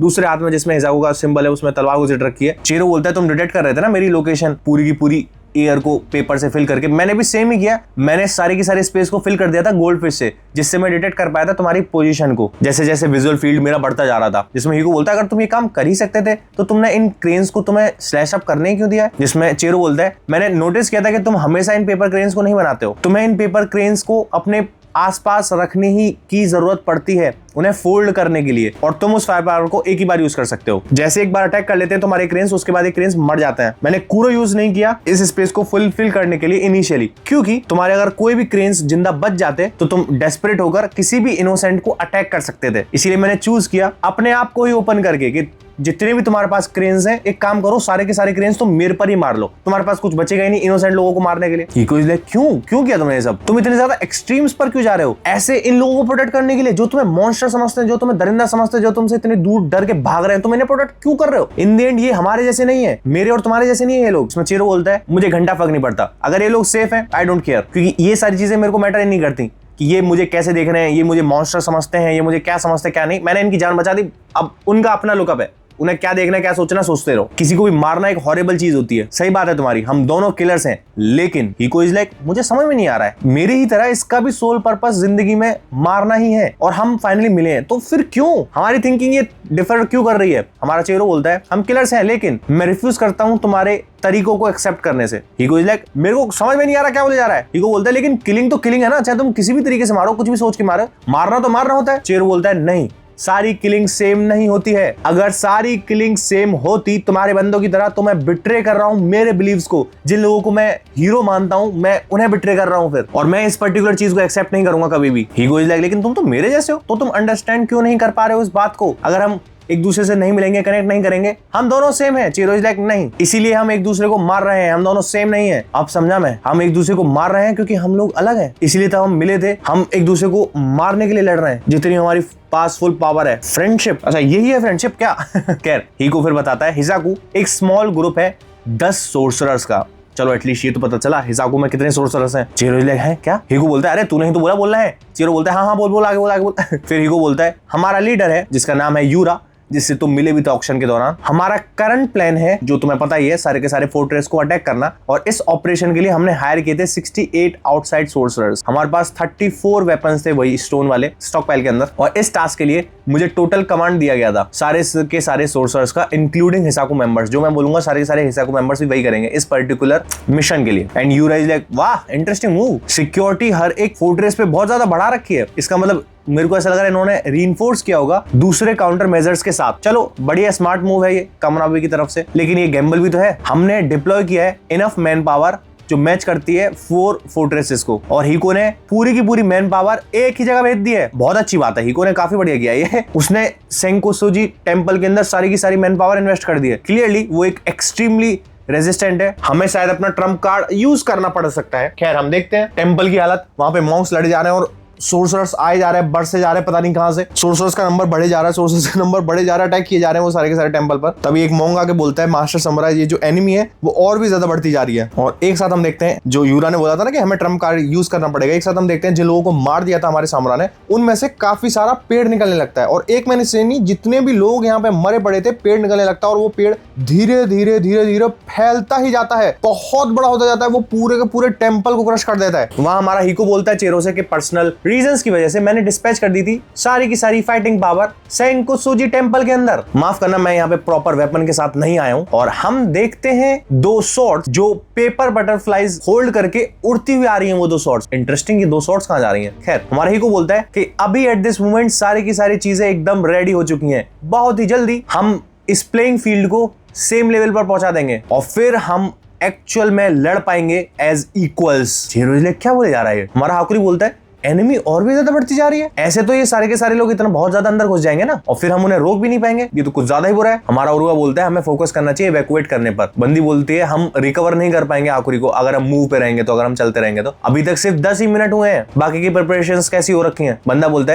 दूसरे हाथ में जिसमें हिसाकुको का सिंबल है उसमें तलवार घुसेट रखी है। चीरो बोलता है तुम डिटेक्ट कर रहे थे ना मेरी लोकेशन पूरी की पूरी एयर को पेपर से फिल करके, मैंने भी सेम ही किया, मैंने सारी की सारी स्पेस को फिल कर दिया था गोल्ड फिश से, जिससे मैं डिटेक्ट कर पाया था तुम्हारी पोजीशन को, जैसे जैसे विजुअल फील्ड मेरा बढ़ता जा रहा था। जिसमें हीको बोलता है अगर तुम ये काम कर ही सकते थे तो तुमने इन क्रेन्स को तुम्हें स्लैश अप करने क्यों दिया है? जिसमें चीरो बोलता है मैंने नोटिस किया था कि तुम हमेशा इन पेपर क्रेन्स को नहीं बनाते हो, तुम्हें इन पेपर क्रेन्स को अपने आसपास रखने ही की जरूरत पड़ती है उन्हें फोल्ड करने के लिए, और तुम उस फायर पावर को एक ही बार यूज कर सकते हो। जैसे एक बार अटैक कर लेते हैं तुम्हारे क्रेन्स, उसके बाद ये क्रेन्स मर जाते हैं। मैंने कूरो यूज नहीं किया इस स्पेस को फुलफिल करने के लिए इनिशियली, क्योंकि तुम्हारे अगर कोई भी क्रेन्स जिंदा बच जाते तो तुम डेस्परेट होकर किसी भी इनोसेंट को अटैक कर सकते थे। इसीलिए मैंने चूज किया अपने आप को ही ओपन करके कि जितने भी तुम्हारे पास क्रेन्स हैं, एक काम करो सारे के सारे क्रेन्स तुम मेरे पर ही मार लो, तुम्हारे पास कुछ बचेगा ही नहीं इनोसेंट लोगों को मारने के लिए। हीको इज लाइक क्यों किया तुमने ये सब? तुम इतने ज्यादा एक्सट्रीम्स पर क्यों जा रहे हो? ऐसे इन लोगों को प्रोटेक्ट करने के लिए जो तुम्हें मॉन्स्टर समझते हैं, जो तुम्हें दरिंदा समझते हैं, जो तुमसे इतने दूर डर के भाग रहे हैं, तुम इन्हें प्रोटेक्ट क्यों कर रहे हो? इन द एंड ये हमारे जैसे नहीं है, मेरे और तुम्हारे जैसे नहीं है ये लोग। इसमें चीरो बोलता है मुझे घंटा फर्क नहीं पड़ता, अगर ये लोग सेफ है आई डोंट केयर, क्योंकि ये सारी चीजें मेरे को मैटर ही नहीं करती कि ये मुझे कैसे देख रहे हैं, ये मुझे मॉन्स्टर समझते हैं, ये मुझे क्या समझते हैं क्या नहीं, मैंने इनकी जान बचा दी, अब उनका अपना लुकअप है, उन्हें क्या देखना है क्या सोचना सोचते रहो। किसी को भी मारना एक हॉरिबल चीज होती है, सही बात है तुम्हारी, हम दोनों किलर्स हैं, लेकिन हीको इज लाइक मुझे समझ में नहीं आ रहा है, मेरी ही तरह इसका भी सोल पर्पस जिंदगी में मारना ही है, और हम फाइनली मिले हैं तो फिर क्यों हमारी थिंकिंग ये डिफर क्यों कर रही है? हमारा चीरो बोलता है हम किलर्स हैं, लेकिन मैं रिफ्यूज करता हूं तुम्हारे तरीकों को एक्सेप्ट करने से। हीको इज लाइक मेरे को समझ में नहीं आ रहा क्या बोले जा रहा है। हीको बोलता है लेकिन किलिंग तो किलिंग है ना, चाहे तुम किसी भी तरीके से मारो, कुछ भी सोच के मारो, मारना तो मारना होता है। चीरो बोलता है नहीं, सारी किलिंग सेम नहीं होती है, अगर सारी किलिंग सेम होती तुम्हारे बंदों की तरह तो मैं बिट्रे कर रहा हूं मेरे बिलीव्स को, जिन लोगों को मैं हीरो मानता हूं मैं उन्हें बिट्रे कर रहा हूं फिर, और मैं इस पर्टिकुलर चीज को एक्सेप्ट नहीं करूंगा कभी भी। हीको इज लाइक लेकिन तुम तो मेरे जैसे हो, तो तुम अंडरस्टैंड क्यों नहीं कर पा रहे हो इस बात को? अगर हम एक दूसरे से नहीं मिलेंगे, कनेक्ट नहीं करेंगे, हम दोनों सेम हैं। चीरो इज लाइक नहीं, इसीलिए हम एक दूसरे को मार रहे हैं, हम दोनों सेम नहीं है। अब समझा मैं, हम एक दूसरे को मार रहे हैं क्योंकि हम लोग अलग हैं, इसीलिए तो हम मिले थे, हम एक दूसरे को मारने के लिए लड़ रहे हैं, जितनी हमारी पास फुल पावर है। फ्रेंडशिप, अच्छा यही है फ्रेंडशिप क्या? खैर हीको फिर बताता है हिसाकु एक स्मॉल ग्रुप है 10 सोर्सरर्स का। चलो एटलीस्ट ये तो पता चला हिसाकु में कितने सोर्सरर्स हैं। चीरो इज लाइक है क्या? हीको बोलता है अरे तूने ही तो बोलना है। चीरो बोलता है हाँ बोल आगे बोल। फिर हीको बोलता है हमारा लीडर है जिसका नाम है यूरा, जिससे तुम मिले भी थे ऑक्शन के दौरान। हमारा करंट प्लान है जो तुम्हें पता ही है, सारे के सारे फोर्ट्रेस को अटैक करना, और इस ऑपरेशन के लिए हमने हायर किए थे 68 आउटसाइड सोर्सरर्स। हमारे पास 34 वेपन्स थे वही स्टोन वाले स्टॉक पाइल के अंदर, और इस टास्क के लिए मुझे टोटल कमांड दिया गया था सारे के सारे सोर्सरर्स का, इंक्लूडिंग हिसाकु मेंबर्स। जो मैं बोलूंगा सारे के सारे हिसाकु मेंबर्स भी वही करेंगे इस पर्टिकुलर मिशन के लिए। एंड यूरा इज लाइक वाह इंटरेस्टिंग मूव, सिक्योरिटी हर एक फोर्ट्रेस पे बहुत ज्यादा बढ़ा रखी है, इसका मतलब मेरे को ऐसा लग रहा है इन्होंने रीइंफोर्स किया होगा दूसरे काउंटर मेजर्स के साथ। चलो बढ़िया स्मार्ट मूव है ये कामराबी की तरफ से, लेकिन ये गैम्बल भी तो है। हमने डिप्लॉय किया है इनफ मैन पावर जो मैच करती है 4 फोर्ट्रेसेस को, और हीको ने पूरी की पूरी मैन पावर एक ही जगह भेज दी है। बहुत अच्छी बात है, हीको ने काफी बढ़िया किया ये। उसने सेंकोसुजी टेम्पल के अंदर सारी की सारी मैन पावर इन्वेस्ट कर दी है। क्लियरली वो एक एक्सट्रीमली रेजिस्टेंट है, हमें शायद अपना ट्रम्प कार्ड यूज करना पड़ सकता है। खैर हम देखते हैं टेम्पल की हालत। वहां पे मॉन्क्स लड़े जा रहे हैं और सोर्सरर्स आए जा रहे हैं, बढ़ते जा रहे हैं, पता नहीं कहां से सोर्सरर्स का नंबर बढ़े जा रहा है, सोर्सरर्स का नंबर बढ़े जा रहा है, अटैक किए जा रहे हैं वो सारे के सारे टेंपल पर। तभी एक मोंग आके बोलता है मास्टर समुराई ये जो एनिमी है वो और भी ज्यादा बढ़ती जा रही है। और एक साथ हम देखते हैं जो यूरा ने बोला था ना कि हमें ट्रम्प कार्ड यूज करना पड़ेगा, एक साथ हम देखते हैं जिन लोगों को मार दिया था हमारे सामरा ने, उनमें से काफी सारा पेड़ निकलने लगता है, और एक महीने से नहीं जितने भी लोग यहाँ पे मरे पड़े थे पेड़ निकलने लगता है, और वो पेड़ धीरे धीरे धीरे धीरे फैलता ही जाता है, बहुत बड़ा होता जाता है, वो पूरे के पूरे टेंपल को क्रश कर देता है। वहां हमारा हीको बोलता है चेरो से कि पर्सनल रीजंस की वजह से मैंने डिस्पैच कर दी थी सारी की सारी फाइटिंग पावर सेंकोसुजी टेंपल के अंदर। माफ करना मैं यहाँ पे प्रॉपर वेपन के साथ नहीं आया हूँ। और हम देखते हैं 2 स्वॉर्ड्स जो पेपर बटरफ्लाइज होल्ड करके उड़ती हुई आ रही हैं। वो 2 स्वॉर्ड्स, इंटरेस्टिंग, ये 2 स्वॉर्ड्स कहाँ जा रही हैं? खैर हमारा हीको बोलता है कि अभी एट दिस मोमेंट सारी की सारी चीजें एकदम रेडी हो चुकी हैं, बहुत ही जल्दी हम इस प्लेइंग फील्ड को सेम लेवल पर पहुंचा देंगे और फिर हम एक्चुअल में लड़ पाएंगे एज इक्वल्स। क्या बोले जा रहा है? हमारा हाकुरी बोलता है एनिमी और भी ज्यादा बढ़ती जा रही है। ऐसे तो ये सारे के सारे लोग इतना बहुत ज्यादा अंदर घुस जाएंगे ना, और फिर हम उन्हें रोक भी नहीं पाएंगे। ये तो कुछ ज्यादा ही बुरा है। हमारा उरुआ बोलता है हमें फोकस करना चाहिए इवैक्यूएट करने पर। बंदी बोलती है हम रिकवर नहीं कर पाएंगे आखिरी को अगर हम मूव पे रहेंगे, तो अगर हम चलते रहेंगे तो। अभी तक सिर्फ 10 ही मिनट हुए हैं, बाकी की प्रिपरेशंस कैसी हो रखी हैं। बंदा बोलता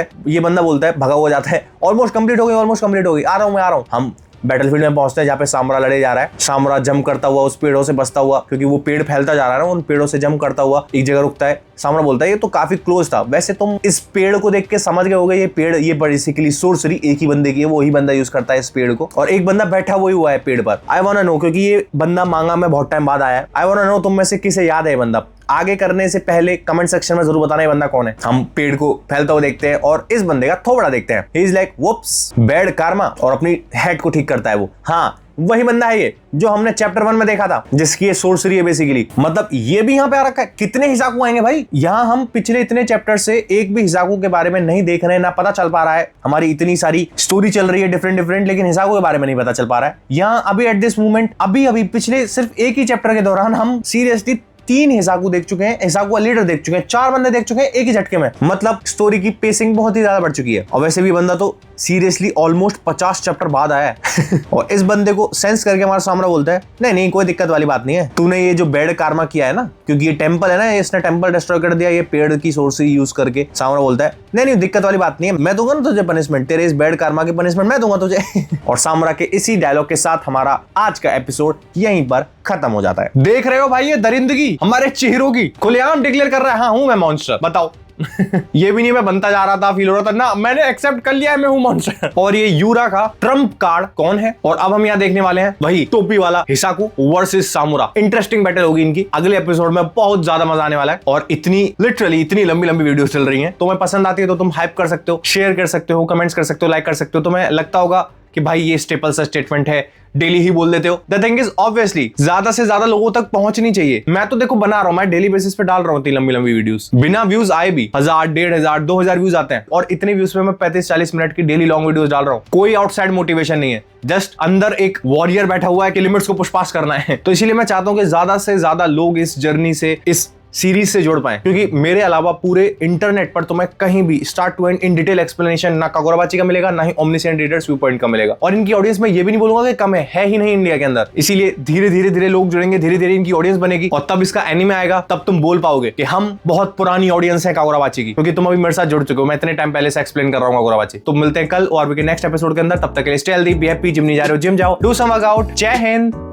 है भगा हुआ जाता है, ऑलमोस्ट कंप्लीट हो गई, आ रहा हूँ। हम बैटलफील्ड में पहुंचते हैं जहाँ पे सामरा लड़े जा रहा है। सामरा जंप करता हुआ उस पेड़ों से बचता हुआ, क्योंकि वो पेड़ फैलता जा रहा है ना, उन पेड़ों से जंप करता हुआ एक जगह रुकता है। सामरा बोलता है ये तो काफी क्लोज था। वैसे तुम इस पेड़ को देख के समझ गए होगे ये पेड़, ये बेसिकली सोर्सरी एक ही बंदे की है, वो ही बंदा यूज करता है इस पेड़ को, और एक बंदा बैठा वही हुआ है पेड़ पर। आई वांट टू नो, क्योंकि ये बंदा मांगा में बहुत टाइम बाद आया है। आई वांट टू नो तुम में से किसे याद है ये बंदा। आगे करने से पहले कमेंट सेक्शन में जरूर बताना ये बंदा कौन है। हम पेड़ को फैलता हुआ देखते हैं और इस बंदे का थोबड़ा देखते हैं। He is like whoops bad karma, और अपनी हेड को ठीक करता है वो। हाँ वही बंदा है ये जो हमने चैप्टर 1 में देखा था, जिसकी ये सोर्सरी है बेसिकली। मतलब ये भी यहाँ पे आ रखा है। कितने हिसाकू आएंगे भाई यहाँ। हम पिछले इतने चैप्टर से एक भी हिसाकू के बारे में नहीं देख रहे हैं, ना पता चल पा रहा है। हमारी इतनी सारी स्टोरी चल रही है डिफरेंट, लेकिन हिसाकू के बारे में नहीं पता चल पा रहा है। यहाँ अभी एट दिस मोमेंट अभी पिछले सिर्फ एक ही चैप्टर के दौरान हम सीरियसली 3 हिसाकू देख चुके हैं, हिसाकू का लीडर देख चुके हैं, 4 बंदे देख चुके हैं एक ही झटके में। मतलब स्टोरी की पेसिंग बहुत ही ज्यादा बढ़ चुकी है। और वैसे भी बंदा तो सीरियसली ऑलमोस्ट 50 चैप्टर बाद आया है। और इस बंदे को सेंस करके हमारा सामना बोलता है नहीं कोई दिक्कत वाली बात नहीं है, तूने ये जो बैड कार्मा किया है ना, क्योंकि ये टेंपल है ना, इसने टेंपल डिस्ट्रॉय कर दिया ये पेड़ की सोर्स यूज करके। सामना बोलता है नहीं दिक्कत वाली बात नहीं है, मैं दूंगा ना तुझे पनिशमेंट, तेरे इस बैड कार्मा की पनिशमेंट मैं दूंगा तुझे। और सामरा के इसी डायलॉग के साथ हमारा आज का एपिसोड यहीं पर खत्म हो जाता है। देख रहे हो भाई ये दरिंदगी हमारे चेहरों की खुलेआम डिक्लेयर कर रहा है, हाँ हूं मैं मॉन्स्टर। बताओ। ये भी नहीं मैं बनता जा रहा था, फील हो रहा था ना, मैंने एक्सेप्ट कर लिया है मैं हूं मॉन्स्टर। और ये यूरा का ट्रम्प कार्ड कौन है, और अब हम यहाँ देखने वाले हैं वही टोपी वाला हिसाकू वर्सेस सामुरा। इंटरेस्टिंग बैटल होगी इनकी अगले एपिसोड में, बहुत ज्यादा मजा आने वाला है। और लिटरली इतनी लंबी वीडियो चल रही है। तुम्हें पसंद आती है तो तुम हाइप कर सकते हो, शेयर कर सकते हो, कमेंट्स कर सकते हो, लाइक कर सकते हो। तुम्हें लगता होगा कि भाई ये स्टेपल सा स्टेटमेंट है, डेली ही बोल देते हो। द थिंग इज ऑब्वियसली ज्यादा से ज्यादा लोगों तक पहुंचनी चाहिए। मैं तो देखो बना रहा हूं, मैं डेली बेसिस पे डाल रहा हूं इतनी लंबी वीडियोस। बिना व्यूज आए भी 1000, 1500, 2000 व्यूज आते हैं, और इतने व्यूज पे मैं 35-40 मिनट की डेली लॉन्ग वीडियोस डाल रहा हूं। कोई आउटसाइड मोटिवेशन नहीं है, जस्ट अंदर एक वॉरियर बैठा हुआ है कि लिमिट्स को पुश पास करना है। तो इसीलिए मैं चाहता हूं कि ज्यादा से ज्यादा लोग इस जर्नी से, इस सीरीज से जुड़ पाए, क्योंकि मेरे अलावा पूरे इंटरनेट पर तुम्हें कहीं भी start to end in detail explanation ना कागोराबाची का मिलेगा, ना ही ओमनिसेंट रीडर्स व्यू पॉइंट का मिलेगा। और इनकी ऑडियंस में ये भी नहीं बोलूंगा कि कम है ही नहीं इंडिया के अंदर। इसीलिए धीरे धीरे लोग जुड़ेंगे, धीरे धीरे इनकी ऑडियंस बनेगी, और तब इसका एनीमे आएगा, तब तुम बोल पाओगे कि हम बहुत पुरानी ऑडियंस है कागोराबाची की, क्योंकि तुम अभी मेरे साथ जुड़ चुके हो। मैं इतने टाइम पहले से एक्सप्लेन कर रहा हूँ कागोराबाची। तो मिलते हैं कल और नेक्स्ट एपिसोड के अंदर। तब तक के लिए stay healthy, be happy, gym नहीं जा रहे हो जिम जाओ, डू सम वर्कआउट। जय हिंद।